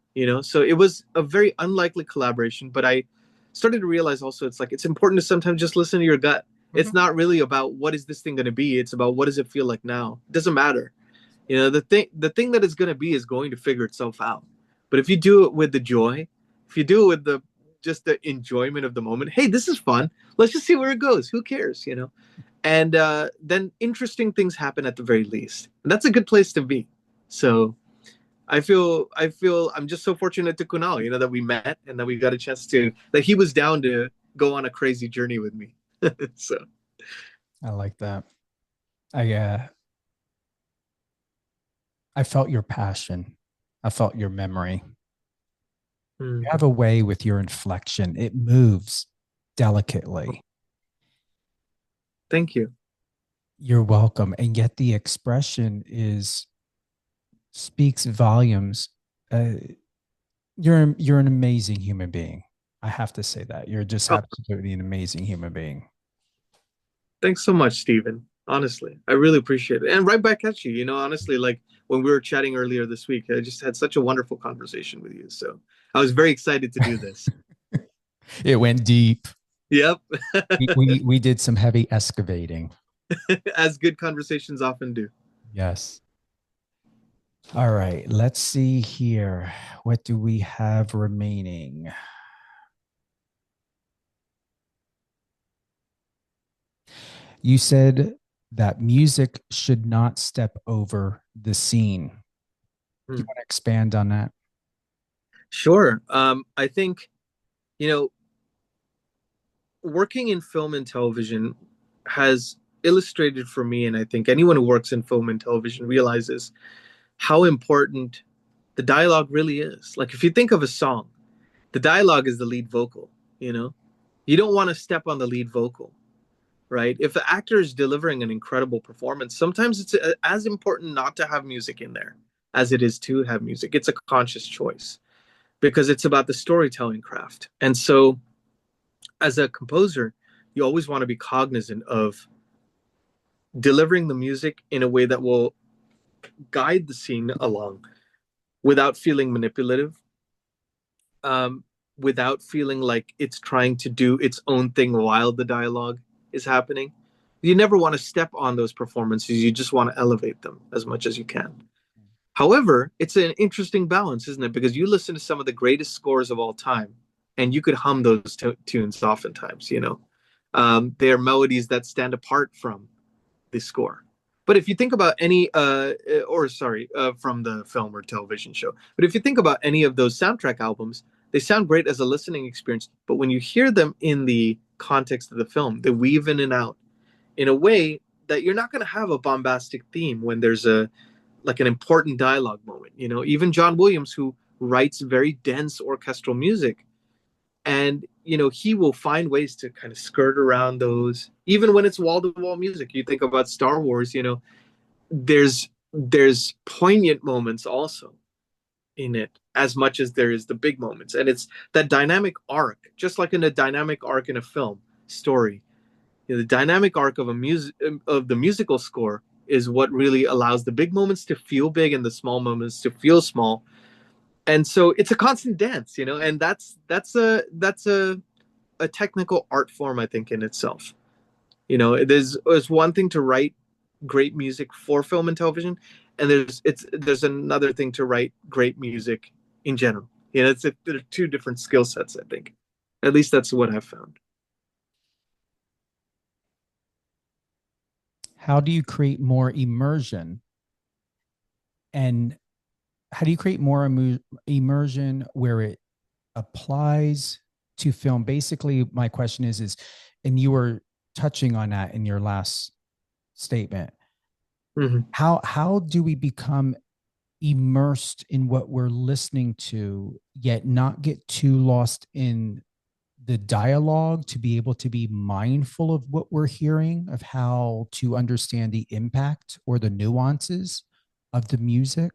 So it was a very unlikely collaboration, but I started to realize also it's important to sometimes just listen to your gut. Mm-hmm. It's not really about what is this thing going to be. It's about what does it feel like now. It doesn't matter. The thing that it's going to be is going to figure itself out. But if you do it with the joy, if you do it with just the enjoyment of the moment, hey, this is fun. Let's just see where it goes. Who cares, And then interesting things happen at the very least. And that's a good place to be. So I feel I'm just so fortunate to Kunal, that we met and that we got a chance that he was down to go on a crazy journey with me. So
I like that. I felt your passion. I felt your memory. You have a way with your inflection. It moves delicately.
Thank you.
You're welcome. And yet the expression speaks volumes. You're an amazing human being. I have to say that. You're just absolutely an amazing human being.
Thanks so much, Stephen. Honestly, I really appreciate it. And right back at you, honestly, like when we were chatting earlier this week, I just had such a wonderful conversation with you. So I was very excited to do this.
It went deep.
Yep.
we did some heavy excavating.
As good conversations often do.
Yes. All right. Let's see here. What do we have remaining? You said that music should not step over the scene. Do you want to expand on that?
Sure. I think, you know, working in film and television has illustrated for me, and I think anyone who works in film and television realizes how important the dialogue really is. Like, if you think of a song, the dialogue is the lead vocal, you know? You don't want to step on the lead vocal, right? If the actor is delivering an incredible performance, sometimes it's as important not to have music in there as it is to have music. It's a conscious choice because it's about the storytelling craft. And so, as a composer, you always want to be cognizant of delivering the music in a way that will guide the scene along without feeling manipulative, without feeling like it's trying to do its own thing while the dialogue is happening. You never want to step on those performances. You just want to elevate them as much as you can. However, it's an interesting balance, isn't it? Because you listen to some of the greatest scores of all time, and you could hum those tunes oftentimes, you know. They are melodies that stand apart from the score. But if you think about any, from the film or television show, but if you think about any of those soundtrack albums, they sound great as a listening experience. But when you hear them in the context of the film, they weave in and out in a way that you're not going to have a bombastic theme when there's an important dialogue moment. You know, even John Williams, who writes very dense orchestral music, and you know, he will find ways to kind of skirt around those, even when it's wall-to-wall music. You think about Star Wars, you know, there's poignant moments also in it as much as there is the big moments, and it's that dynamic arc, just like in a dynamic arc in a film story. You know, the dynamic arc of the musical score is what really allows the big moments to feel big and the small moments to feel small. And so it's a constant dance, you know, and that's a technical art form, I think, in itself. You know, there's one thing to write great music for film and television, and there's another thing to write great music in general. You know, there are two different skill sets, I think. At least that's what I've found.
How do you create more immersion? And how do you create more immersion where it applies to film? Basically, my question is, and you were touching on that in your last statement. Mm-hmm. How do we become immersed in what we're listening to, yet not get too lost in the dialogue to be able to be mindful of what we're hearing, of how to understand the impact or the nuances of the music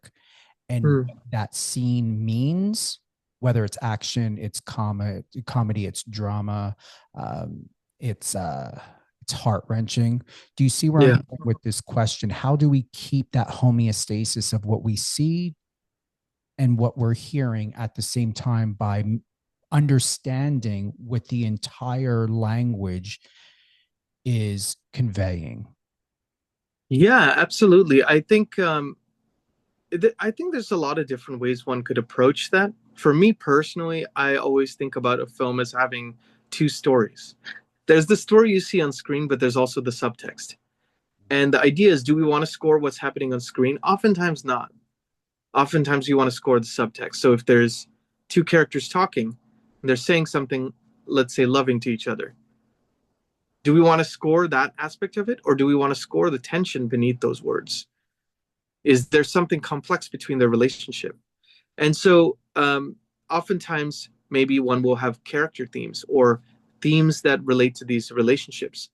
and what that scene means, whether it's action, it's comedy, it's drama, it's heart-wrenching. Do you see where I'm going with this question? How do we keep that homeostasis of what we see and what we're hearing at the same time by understanding what the entire language is conveying?
Yeah, absolutely. I think there's a lot of different ways one could approach that. For me personally, I always think about a film as having two stories. There's the story you see on screen, but there's also the subtext. And the idea is, do we want to score what's happening on screen? Oftentimes not. Oftentimes you want to score the subtext. So if there's two characters talking, and they're saying something, let's say loving to each other, do we want to score that aspect of it? Or do we want to score the tension beneath those words? Is there something complex between their relationship? And so oftentimes maybe one will have character themes or themes that relate to these relationships.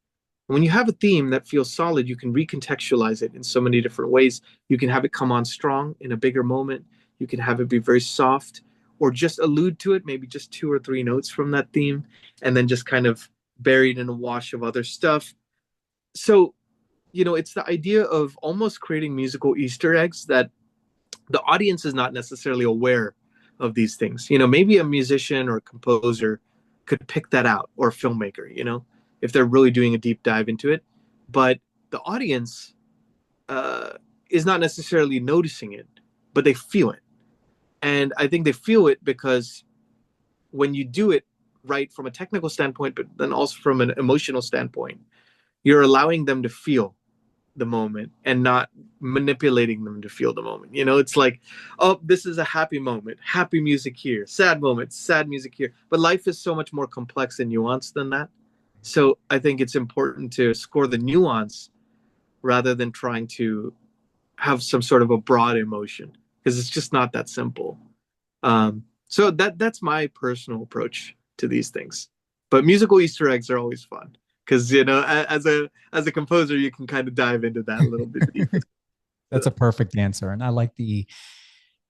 When you have a theme that feels solid, you can recontextualize it in so many different ways. You can have it come on strong in a bigger moment. You can have it be very soft, or just allude to it, maybe just 2 or 3 notes from that theme, and then just kind of buried in a wash of other stuff. So, you know, it's the idea of almost creating musical Easter eggs that the audience is not necessarily aware of these things. You know, maybe a musician or a composer could pick that out, or a filmmaker, you know, if they're really doing a deep dive into it. But the audience is not necessarily noticing it, but they feel it. And I think they feel it because when you do it right from a technical standpoint, but then also from an emotional standpoint, You're allowing them to feel the moment and not manipulating them to feel the moment. It's like, oh, this is a happy moment, happy music here, sad moment, sad music here. But life is so much more complex and nuanced than that. So I think it's important to score the nuance rather than trying to have some sort of a broad emotion, because it's just not that simple. So that's my personal approach to these things. But musical Easter eggs are always fun because, as a composer, you can kind of dive into that a little bit deeper.
That's a perfect answer, and I like the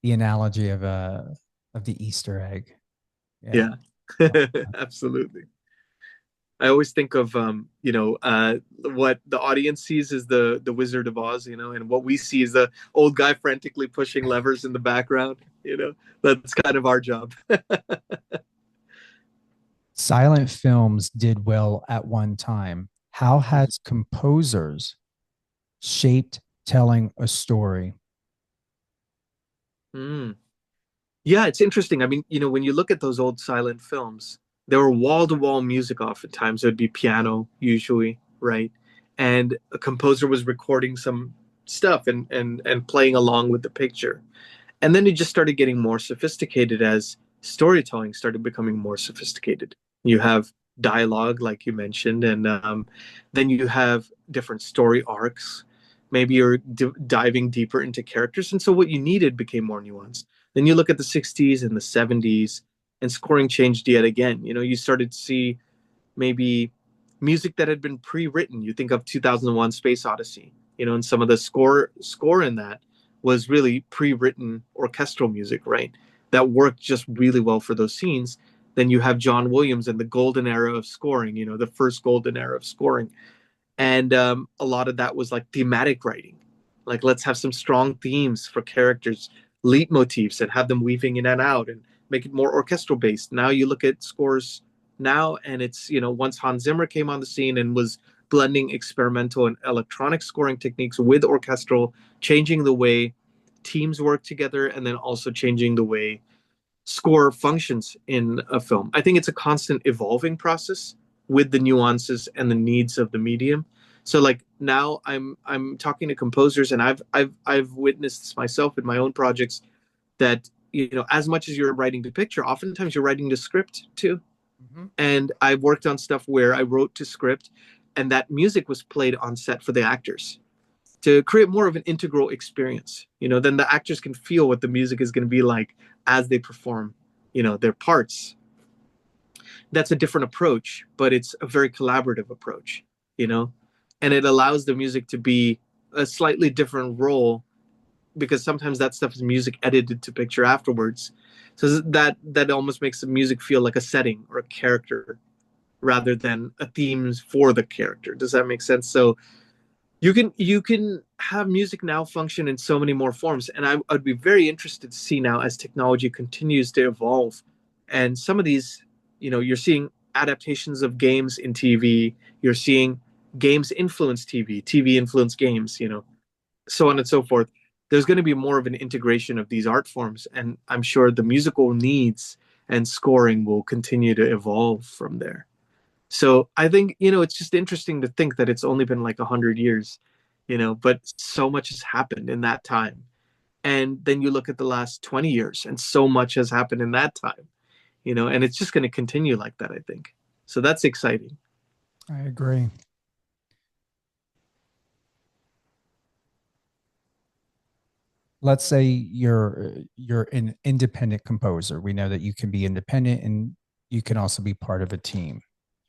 analogy of the Easter egg.
Yeah. Absolutely. I always think of what the audience sees is the Wizard of Oz, and what we see is the old guy frantically pushing levers in the background. That's kind of our job.
Silent films did well at one time. How has composers shaped telling a story?
Yeah, it's interesting. I mean, when you look at those old silent films, there were wall-to-wall music oftentimes. It would be piano, usually, right? And a composer was recording some stuff and playing along with the picture. And then it just started getting more sophisticated as storytelling started becoming more sophisticated. You have dialogue, like you mentioned, and then you have different story arcs. Maybe you're diving deeper into characters. And so what you needed became more nuanced. Then you look at the 60s and the 70s, and scoring changed yet again. You started to see maybe music that had been pre-written. You think of 2001 Space Odyssey, and some of the score in that was really pre-written orchestral music, right? That worked just really well for those scenes. Then you have John Williams and the golden era of scoring, the first golden era of scoring. And a lot of that was like thematic writing. Like, let's have some strong themes for characters, leitmotifs, and have them weaving in and out and make it more orchestral based. Now you look at scores now, and it's, once Hans Zimmer came on the scene and was blending experimental and electronic scoring techniques with orchestral, changing the way teams work together, and then also changing the way score functions in a film. I think it's a constant evolving process with the nuances and the needs of the medium. So like now I'm talking to composers, and I've witnessed this myself in my own projects, that as much as you're writing the picture, oftentimes you're writing the script too. And I've worked on stuff where I wrote to script, and that music was played on set for the actors to create more of an integral experience. Then the actors can feel what the music is going to be like as they perform their parts. That's a different approach, but it's a very collaborative approach, and it allows the music to be a slightly different role, because sometimes that stuff is music edited to picture afterwards. So that almost makes the music feel like a setting or a character rather than a themes for the character. Does that make sense? So you can have music now function in so many more forms. And I'd be very interested to see now, as technology continues to evolve, and some of these, you're seeing adaptations of games in TV, you're seeing games influence TV influence games, so on and so forth. There's going to be more of an integration of these art forms, and I'm sure the musical needs and scoring will continue to evolve from there. So I think, it's just interesting to think that it's only been like 100 years, but so much has happened in that time. And then you look at the last 20 years, and so much has happened in that time, and it's just going to continue like that, I think. So that's exciting.
I agree. Let's say you're an independent composer. We know that you can be independent and you can also be part of a team.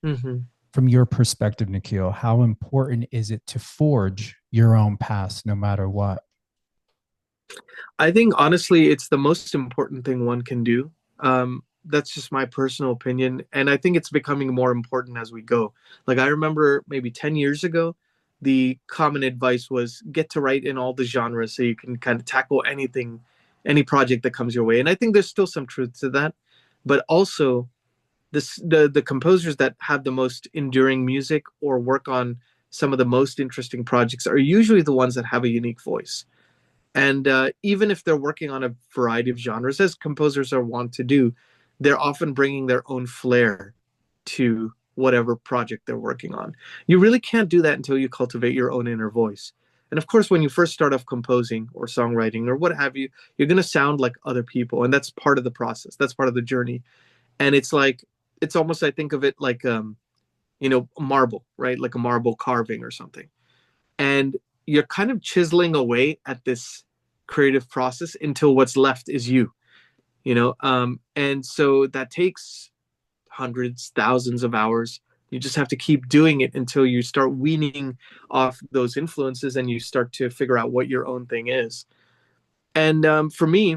From your perspective, Nikhil, how important is it to forge your own path no matter what?
I think honestly, it's the most important thing one can do. That's just my personal opinion. And I think it's becoming more important as we go. Like, I remember maybe 10 years ago, the common advice was get to write in all the genres so you can kind of tackle anything, any project that comes your way. And I think there's still some truth to that. But also, the composers that have the most enduring music or work on some of the most interesting projects are usually the ones that have a unique voice. And even if they're working on a variety of genres, as composers are wont to do, they're often bringing their own flair to whatever project they're working on. You really can't do that until you cultivate your own inner voice. And of course, when you first start off composing or songwriting or what have you, you're going to sound like other people. And that's part of the process. That's part of the journey. And it's almost, I think of it like, marble, right? Like a marble carving or something. And you're kind of chiseling away at this creative process until what's left is you, and so that takes hundreds, thousands of hours. You just have to keep doing it until you start weaning off those influences and you start to figure out what your own thing is. And for me,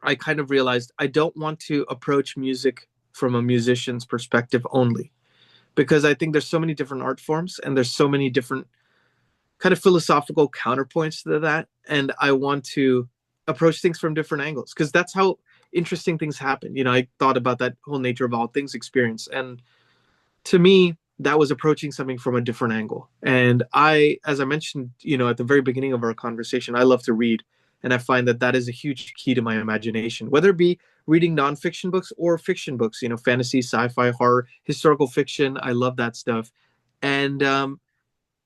I kind of realized I don't want to approach music from a musician's perspective only, because I think there's so many different art forms and there's so many different kind of philosophical counterpoints to that. And I want to approach things from different angles, because that's how interesting things happen. I thought about that whole nature of all things experience. And to me, that was approaching something from a different angle. And as I mentioned, at the very beginning of our conversation, I love to read. And I find that is a huge key to my imagination, whether it be reading nonfiction books or fiction books, fantasy, sci-fi, horror, historical fiction. I love that stuff. And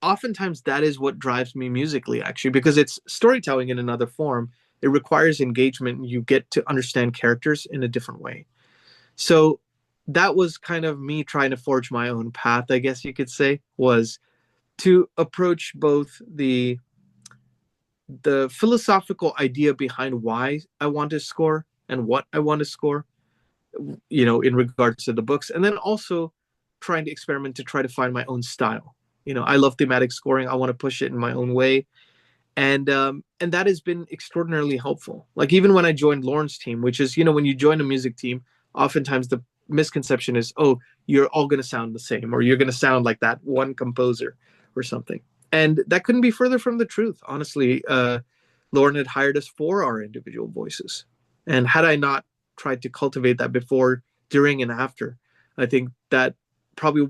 oftentimes that is what drives me musically, actually, because it's storytelling in another form. It requires engagement. You get to understand characters in a different way. So that was kind of me trying to forge my own path, I guess you could say, was to approach both the philosophical idea behind why I want to score and what I want to score, in regards to the books, and then also trying to experiment to try to find my own style. I love thematic scoring. I want to push it in my own way. And that has been extraordinarily helpful. Like even when I joined Lauren's team, which is, when you join a music team, oftentimes the misconception is, oh, you're all going to sound the same, or you're going to sound like that one composer or something. And that couldn't be further from the truth. Honestly, Lauren had hired us for our individual voices. And had I not tried to cultivate that before, during, and after, I think that probably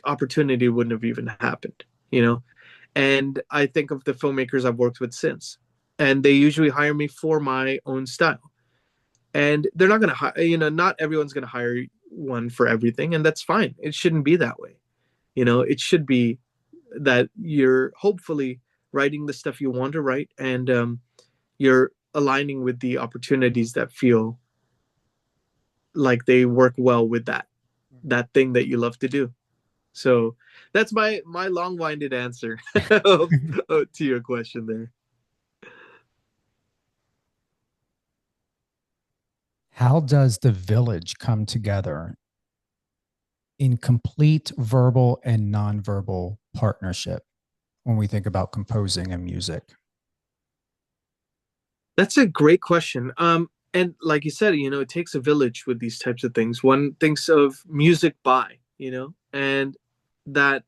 opportunity wouldn't have even happened, And I think of the filmmakers I've worked with since, and they usually hire me for my own style. And they're not going to hire, not everyone's going to hire one for everything, and that's fine. It shouldn't be that way. It should be that you're hopefully writing the stuff you want to write, and you're aligning with the opportunities that feel like they work well with that thing that you love to do. So that's my long-winded answer to your question there.
How does the village come together in complete verbal and nonverbal partnership when we think about composing and music?
That's a great question. And like you said, it takes a village with these types of things. One thinks of music by, and that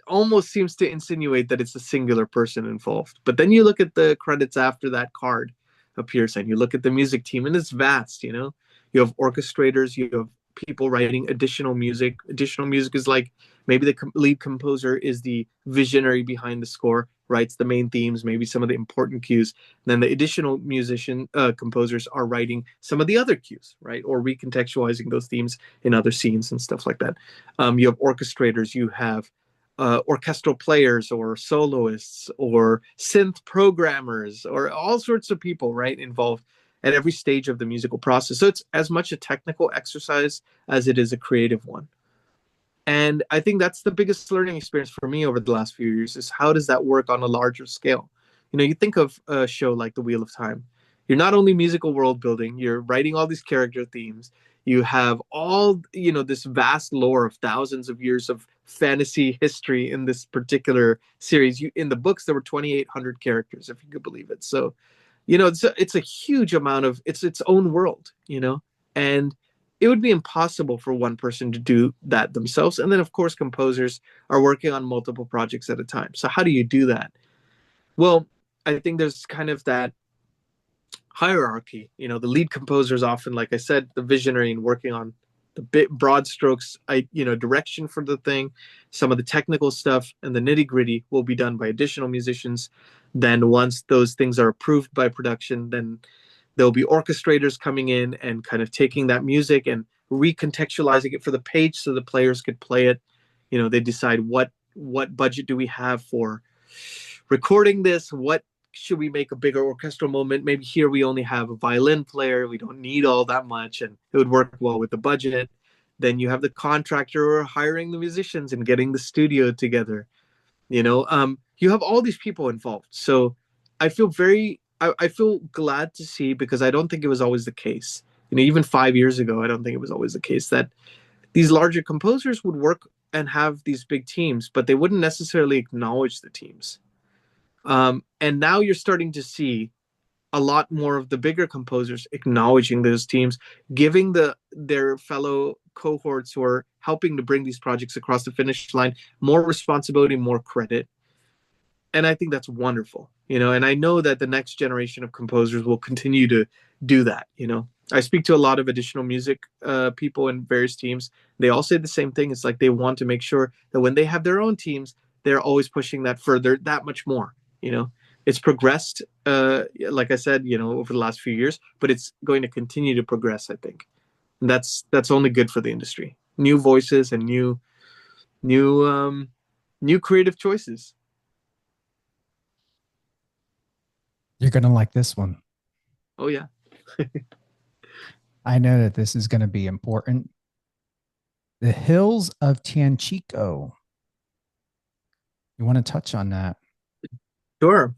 almost seems to insinuate that it's a singular person involved. But then you look at the credits after that card appears, and you look at the music team, and it's vast. You have orchestrators, you have people writing additional music. Additional music is like maybe the lead composer is the visionary behind the score, writes the main themes, maybe some of the important cues. And then the additional composers are writing some of the other cues, right? Or recontextualizing those themes in other scenes and stuff like that. You have orchestrators, you have orchestral players or soloists or synth programmers or all sorts of people, right, involved at every stage of the musical process. So it's as much a technical exercise as it is a creative one. And I think that's the biggest learning experience for me over the last few years, is how does that work on a larger scale? You think of a show like The Wheel of Time. You're not only musical world building, you're writing all these character themes. You have all, this vast lore of thousands of years of fantasy history in this particular series. In the books, there were 2,800 characters, if you could believe it. So, it's a huge amount of, it's its own world, and it would be impossible for one person to do that themselves. And then, of course, composers are working on multiple projects at a time. So how do you do that? Well, I think there's kind of that hierarchy. The lead composer is often, like I said, the visionary and working on the broad strokes, direction for the thing. Some of the technical stuff and the nitty gritty will be done by additional musicians. Then once those things are approved by production, then there'll be orchestrators coming in and kind of taking that music and recontextualizing it for the page so the players could play it. You know, they decide what budget do we have for recording this? What should we make a bigger orchestral moment? Maybe here we only have a violin player. We don't need all that much, and it would work well with the budget. Then you have the contractor hiring the musicians and getting the studio together. You know, you have all these people involved. So I feel I feel glad to see, because I don't think it was always the case. You know, even 5 years ago, I don't think it was always the case that these larger composers would work and have these big teams, but they wouldn't necessarily acknowledge the teams. And now you're starting to see a lot more of the bigger composers acknowledging those teams, giving their fellow cohorts who are helping to bring these projects across the finish line more responsibility, more credit. And I think that's wonderful, you know, and I know that the next generation of composers will continue to do that. You know, I speak to a lot of additional music people in various teams. They all say the same thing. It's like they want to make sure that when they have their own teams, they're always pushing that further, that much more. You know, it's progressed, like I said, you know, over the last few years, but it's going to continue to progress, I think. And that's only good for the industry. New voices and new creative choices.
You're going to like this one.
Oh, yeah.
I know that this is going to be important. The Hills of Tanchico. You want to touch on that?
Sure.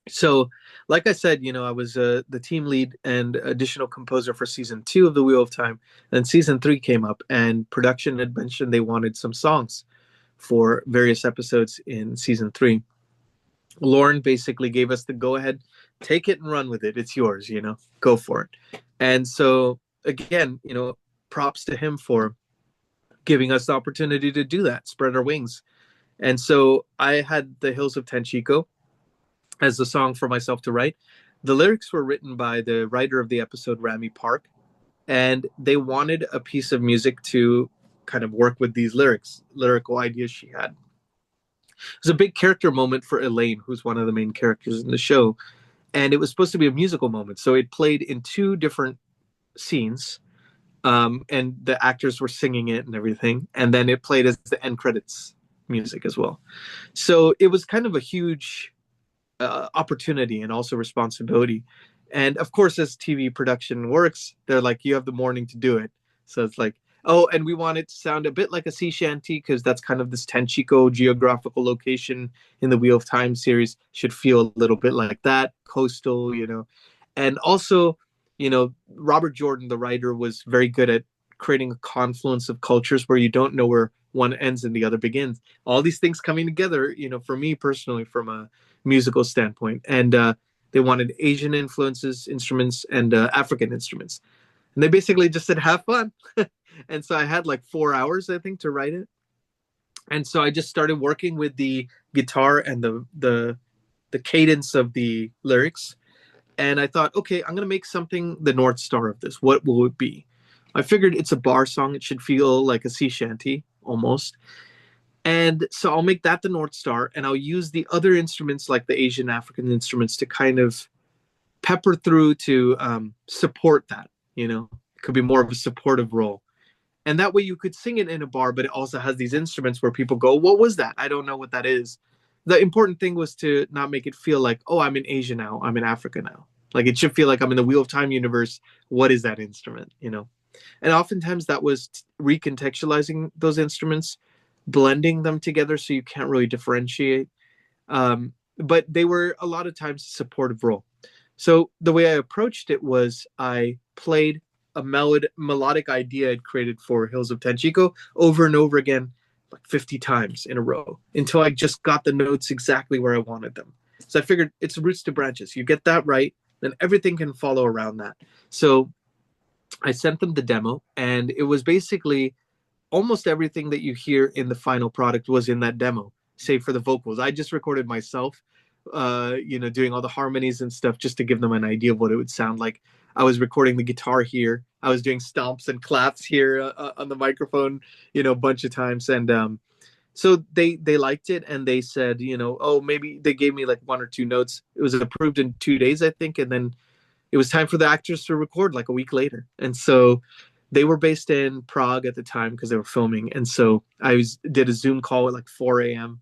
So, like I said, you know, I was the team lead and additional composer for season 2 of The Wheel of Time. And season 3 came up, and production had mentioned they wanted some songs for various episodes in season 3. Lauren basically gave us the go-ahead, take it and run with it. It's yours, you know, go for it. And so, again, you know, props to him for giving us the opportunity to do that, spread our wings. And so I had The Hills of Tanchico as the song for myself to write. The lyrics were written by the writer of the episode, Rami Park, and they wanted a piece of music to kind of work with these lyrical ideas she had. It was a big character moment for Elaine, who's one of the main characters in the show, and it was supposed to be a musical moment. So it played in 2 different scenes, and the actors were singing it and everything, and then it played as the end credits music as well. So it was kind of a huge opportunity and also responsibility. And of course, as TV production works, they're like, you have the morning to do it. So it's like, oh, and we want it to sound a bit like a sea shanty, because that's kind of this Tanchico geographical location in the Wheel of Time series should feel a little bit like that, coastal, you know. And also, you know, Robert Jordan, the writer, was very good at creating a confluence of cultures where you don't know where one ends and the other begins. All these things coming together, you know, for me personally, from a musical standpoint. And they wanted Asian influences, instruments, and African instruments. And they basically just said, have fun. And so I had like 4 hours, I think, to write it. And so I just started working with the guitar and the cadence of the lyrics. And I thought, okay, I'm going to make something the North Star of this. What will it be? I figured it's a bar song. It should feel like a sea shanty almost. And so I'll make that the North Star, and I'll use the other instruments, like the Asian African instruments, to kind of pepper through to support that, you know. It could be more of a supportive role. And that way you could sing it in a bar, but it also has these instruments where people go, what was that? I don't know what that is. The important thing was to not make it feel like, oh, I'm in Asia now, I'm in Africa now. Like, it should feel like I'm in the Wheel of Time universe. What is that instrument, you know? And oftentimes that was recontextualizing those instruments, blending them together so you can't really differentiate. But they were a lot of times a supportive role. So the way I approached it was I played a melodic idea I'd created for Hills of Tanchico over and over again, like 50 times in a row, until I just got the notes exactly where I wanted them. So I figured it's roots to branches. You get that right, then everything can follow around that. So I sent them the demo, and it was basically almost everything that you hear in the final product was in that demo, save for the vocals. I just recorded myself, you know, doing all the harmonies and stuff just to give them an idea of what it would sound like. I was recording the guitar here. I was doing stomps and claps here on the microphone, you know, a bunch of times. And so they liked it, and they said, you know, oh, maybe they gave me like 1 or 2 notes. It was approved in 2 days, I think. And then it was time for the actors to record like a week later. And so They were based in Prague at the time because they were filming. And so did a Zoom call at like 4 a.m.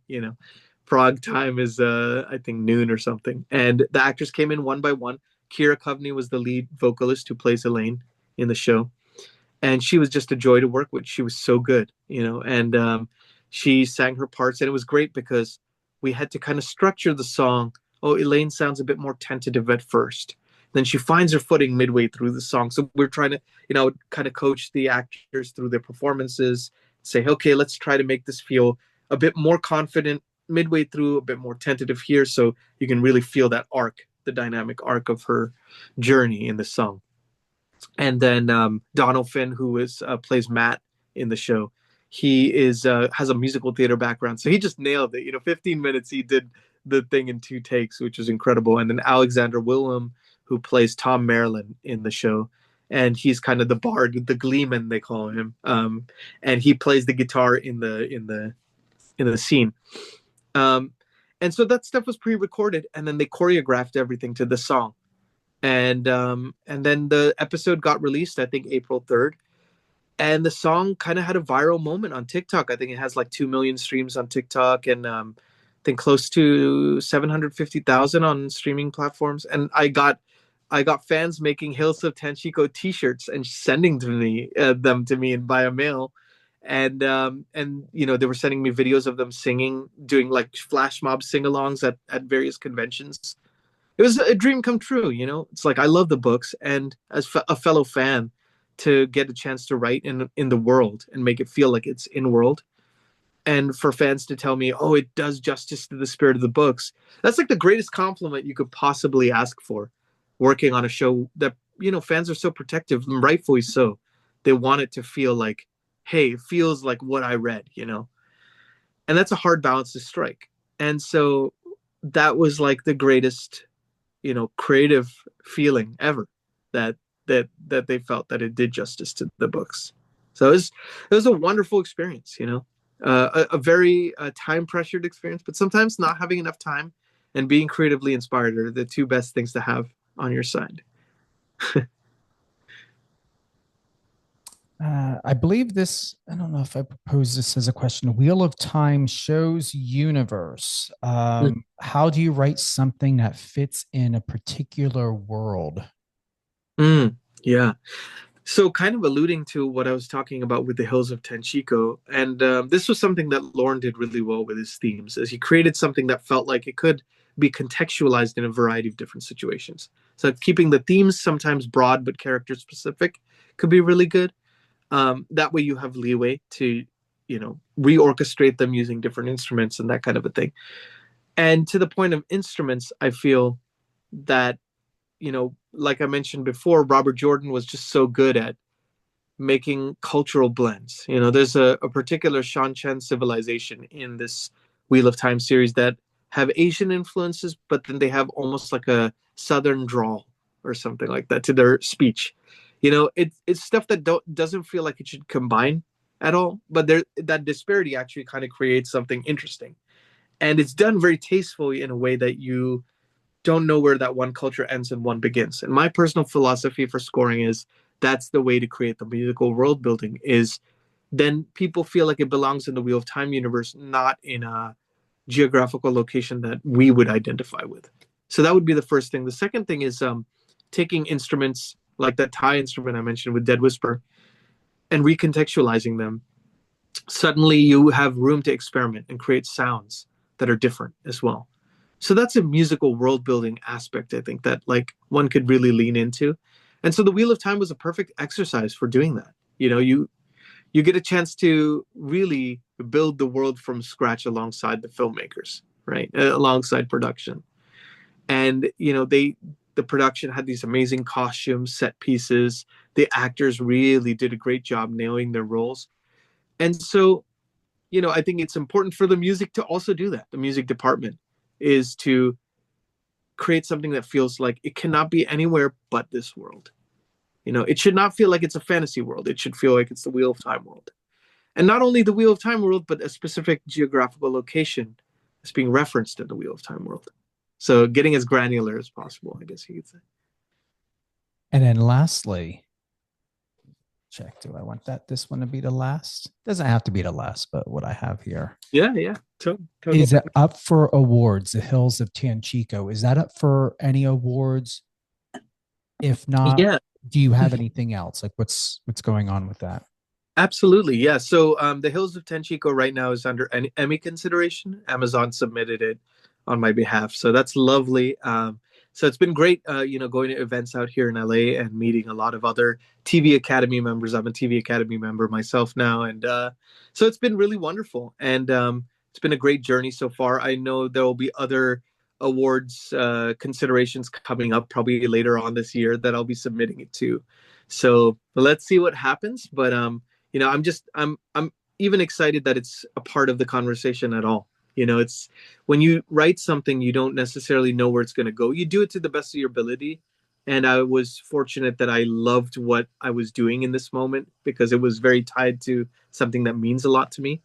Prague time is, I think, noon or something. And the actors came in one by one. Kira Coveney was the lead vocalist who plays Elaine in the show. And she was just a joy to work with. She was so good, and she sang her parts. And it was great because we had to kind of structure the song. Oh, Elaine sounds a bit more tentative at first. Then she finds her footing midway through the song. So we're trying to, kind of coach the actors through their performances, say, okay, let's try to make this feel a bit more confident midway through, a bit more tentative here. So you can really feel that arc, the dynamic arc of her journey in the song. And then Donald Finn, who plays Matt in the show, he has a musical theater background. So he just nailed it. 15 minutes, he did the thing in 2 takes, which was incredible. And then Alexander Willem, who plays Tom Maryland in the show. And he's kind of the bard, the gleeman, they call him. And he plays the guitar in the scene. And so that stuff was pre-recorded, and then they choreographed everything to the song. And then the episode got released, I think, April 3rd. And the song kind of had a viral moment on TikTok. I think it has like 2 million streams on TikTok, and I think close to 750,000 on streaming platforms. And I got fans making Hills of Tanchico T-shirts and sending them to me via mail. And they were sending me videos of them singing, doing like flash mob sing-alongs at various conventions. It was a dream come true, It's like I love the books, and as a fellow fan, to get a chance to write in the world and make it feel like it's in world, and for fans to tell me, oh, it does justice to the spirit of the books. That's like the greatest compliment you could possibly ask for, working on a show that, fans are so protective, and rightfully so. They want it to feel like, hey, it feels like what I read, and that's a hard balance to strike. And so that was like the greatest creative feeling ever, that they felt that it did justice to the books. So it was a wonderful experience, a very time pressured experience, but sometimes not having enough time and being creatively inspired are the 2 best things to have on your side.
I believe this, I don't know if I propose this as a question, Wheel of Time shows universe. How do you write something that fits in a particular world?
Yeah. So kind of alluding to what I was talking about with the Hills of Tanchico, and this was something that Lorne did really well with his themes, as he created something that felt like it could be contextualized in a variety of different situations. So keeping the themes sometimes broad but character specific could be really good. That way you have leeway to, reorchestrate them using different instruments and that kind of a thing. And to the point of instruments, I feel that, like I mentioned before, Robert Jordan was just so good at making cultural blends. There's a particular Shan-Chen civilization in this Wheel of Time series that have Asian influences, but then they have almost like a Southern drawl or something like that to their speech. It's stuff that doesn't feel like it should combine at all, but that disparity actually kind of creates something interesting. And it's done very tastefully in a way that you don't know where that one culture ends and one begins. And my personal philosophy for scoring is that's the way to create the musical world building, is then people feel like it belongs in the Wheel of Time universe, not in a geographical location that we would identify with. So that would be the first thing. The second thing is taking instruments like that Thai instrument I mentioned with Dead Whisper and recontextualizing them. Suddenly you have room to experiment and create sounds that are different as well. So that's a musical world building aspect, I think, that like one could really lean into. And so the Wheel of Time was a perfect exercise for doing that. You get a chance to really build the world from scratch alongside the filmmakers, right? Alongside production. And, the production had these amazing costumes, set pieces. The actors really did a great job nailing their roles. And so, I think it's important for the music to also do that. The music department is to create something that feels like it cannot be anywhere but this world. It should not feel like it's a fantasy world. It should feel like it's the Wheel of Time world. And not only the Wheel of Time world, but a specific geographical location is being referenced in the Wheel of Time world. So getting as granular as possible, I guess you could say.
And then lastly, check. Do I want this one to be the last? Doesn't have to be the last, but what I have here.
Yeah. Totally.
Is it up for awards? The Hills of Tanchico. Is that up for any awards? If not, do you have anything else? Like what's going on with that?
Absolutely. Yeah. So the Hills of Tanchico right now is under an Emmy consideration. Amazon submitted it on my behalf. So that's lovely. So it's been great, going to events out here in LA and meeting a lot of other TV Academy members. I'm a TV Academy member myself now. And so it's been really wonderful. And it's been a great journey so far. I know there will be other awards considerations coming up probably later on this year that I'll be submitting it to. So let's see what happens. But, I'm even excited that it's a part of the conversation at all. It's when you write something, you don't necessarily know where it's going to go. You do it to the best of your ability. And I was fortunate that I loved what I was doing in this moment because it was very tied to something that means a lot to me.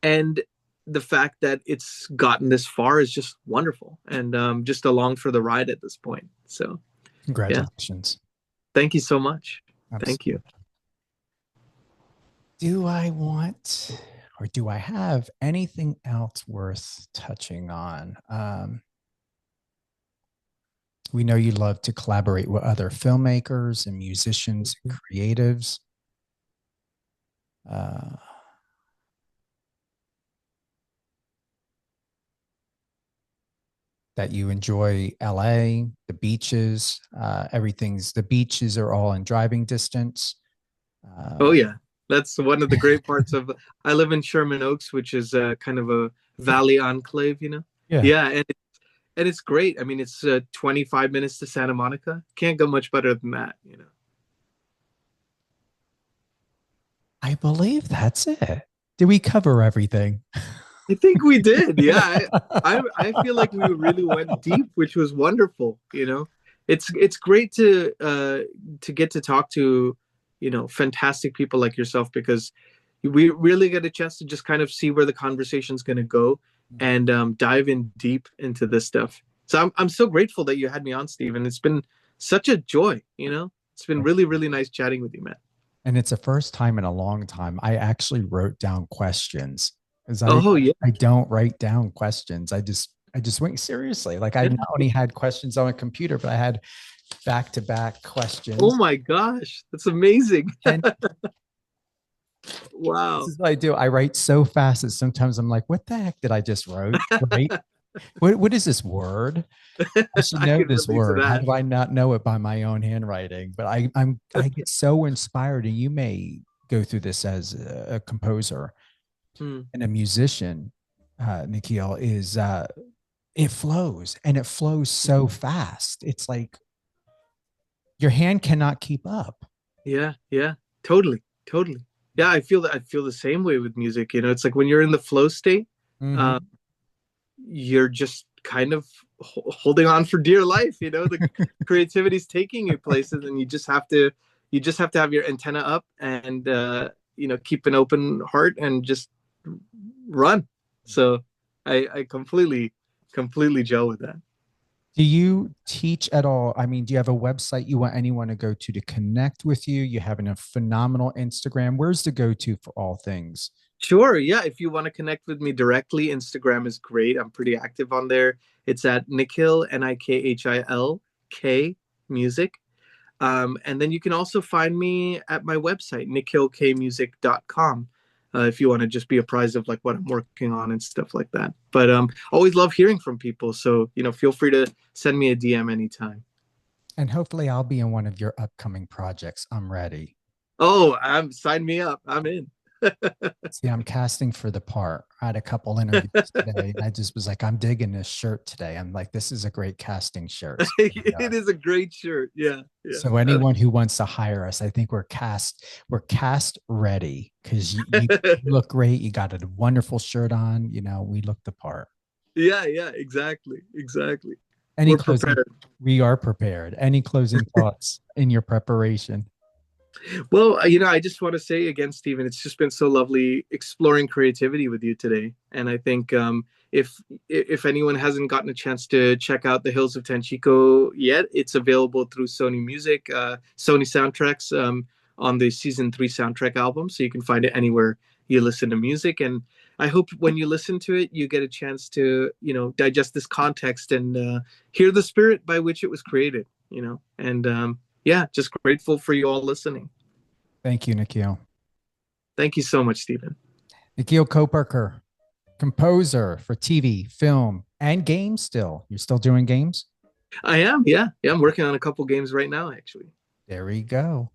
And the fact that it's gotten this far is just wonderful and just along for the ride at this point. So
congratulations.
Yeah. Thank you so much.
Absolutely.
Thank you.
Do I have anything else worth touching on? We know you love to collaborate with other filmmakers and musicians and creatives. That you enjoy LA, the beaches, the beaches are all in driving distance.
Oh yeah. That's one of the great parts of, I live in Sherman Oaks, which is kind of a valley enclave, Yeah. And it's great. I mean, it's 25 minutes to Santa Monica. Can't go much better than that,
I believe that's it. Did we cover everything?
I think we did. Yeah. I feel like we really went deep, which was wonderful. It's great to get to talk to, fantastic people like yourself, because we really get a chance to just kind of see where the conversation's going to go and dive in deep into this stuff. So I'm so grateful that you had me on, Stephen. It's been such a joy, It's been really, really nice chatting with you, man.
And it's the first time in a long time I actually wrote down questions. I don't write down questions. I just went seriously. Like I not only had questions on a computer, but I had back-to-back questions.
Oh my gosh, that's amazing. Wow.
This is what I do. I write so fast that sometimes I'm like, what the heck did I just wrote? Right? What is this word? I should know this word. How do I not know it by my own handwriting? But I get so inspired, and you may go through this as a composer and a musician, Nikhil, is it flows, and it flows so fast. It's like your hand cannot keep up.
Yeah, totally. Yeah, I feel the same way with music. It's like when you're in the flow state, you're just kind of holding on for dear life. The creativity's taking you places, and you just have to have your antenna up and keep an open heart and just run. So I completely gel with that.
Do you teach at all? I mean, do you have a website you want anyone to go to connect with you? You have a phenomenal Instagram. Where's the go-to for all things?
Sure. Yeah. If you want to connect with me directly, Instagram is great. I'm pretty active on there. It's at Nikhil, Nikhilk music. And then you can also find me at my website, nikhilkmusic.com. If you want to just be apprised of like what I'm working on and stuff like that. But always love hearing from people. So, feel free to send me a DM anytime.
And hopefully I'll be in one of your upcoming projects. I'm ready.
Oh, sign me up. I'm in.
See, I'm casting for the part. I had a couple interviews today, and I just was like, I'm digging this shirt today. I'm like, this is a great casting shirt. So,
it is a great shirt. Yeah.
So anyone who wants to hire us, I think we're cast ready, because you look great. You got a wonderful shirt on. We look the part.
Yeah, exactly.
We are prepared. Any closing thoughts in your preparation?
Well, I just want to say again, Stephen, it's just been so lovely exploring creativity with you today. And I think if anyone hasn't gotten a chance to check out the Hills of Tanchico yet, it's available through Sony Music, Sony Soundtracks on the season 3 soundtrack album. So you can find it anywhere you listen to music. And I hope when you listen to it, you get a chance to, digest this context and hear the spirit by which it was created, and just grateful for you all listening.
Thank you, Nikhil.
Thank you so much, Stephen.
Nikhil Koparkar, composer for TV, film, and games still. You're still doing games?
I am, yeah. Yeah, I'm working on a couple games right now, actually.
There we go.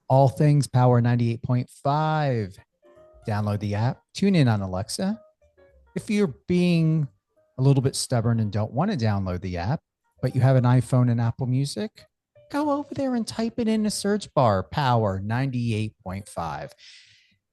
All things Power 98.5. Download the app. Tune in on Alexa. If you're being a little bit stubborn and don't want to download the app, but you have an iPhone and Apple Music, go over there and type it in the search bar, Power 98.5.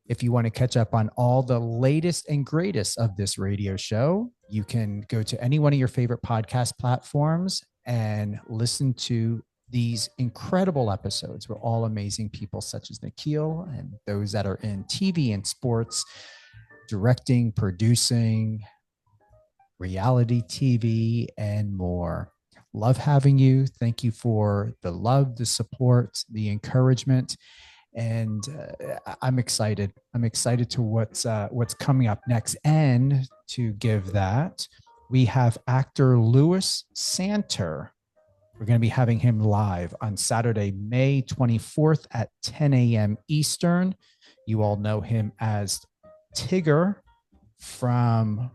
If you want to catch up on all the latest and greatest of this radio show, you can go to any one of your favorite podcast platforms and listen to these incredible episodes with all amazing people such as Nikhil and those that are in TV and sports, directing, producing, reality TV, and more. Love having you. Thank you for the love, the support, the encouragement. And I'm excited. I'm excited to what's coming up next. And to give that, we have actor Louis Santer. We're going to be having him live on Saturday, May 24th at 10 a.m. Eastern. You all know him as Tigger from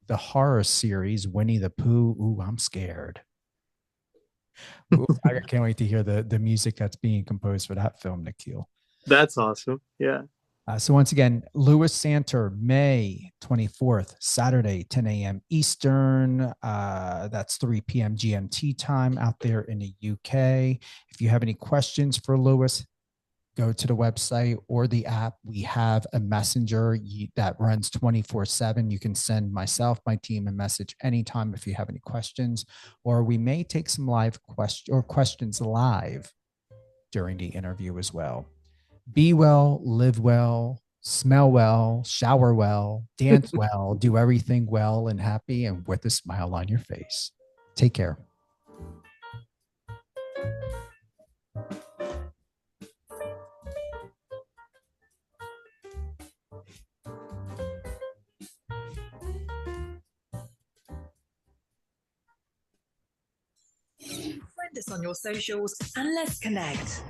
the horror series Winnie the Pooh. Ooh, I'm scared. Ooh, I can't wait to hear the music that's being composed for that film, Nikhil.
That's awesome. Yeah.
So once again, Louis Santer, May 24th, Saturday, 10 a.m. Eastern. That's 3 p.m. GMT time out there in the UK. If you have any questions for Louis, go to the website or the app. We have a messenger that runs 24/7. You can send myself, my team, a message anytime if you have any questions, or we may take some live questions live during the interview as well. Be well, live well, smell well, shower well, dance well, do everything well and happy and with a smile on your face. Take care.
Friend us on your socials and let's connect.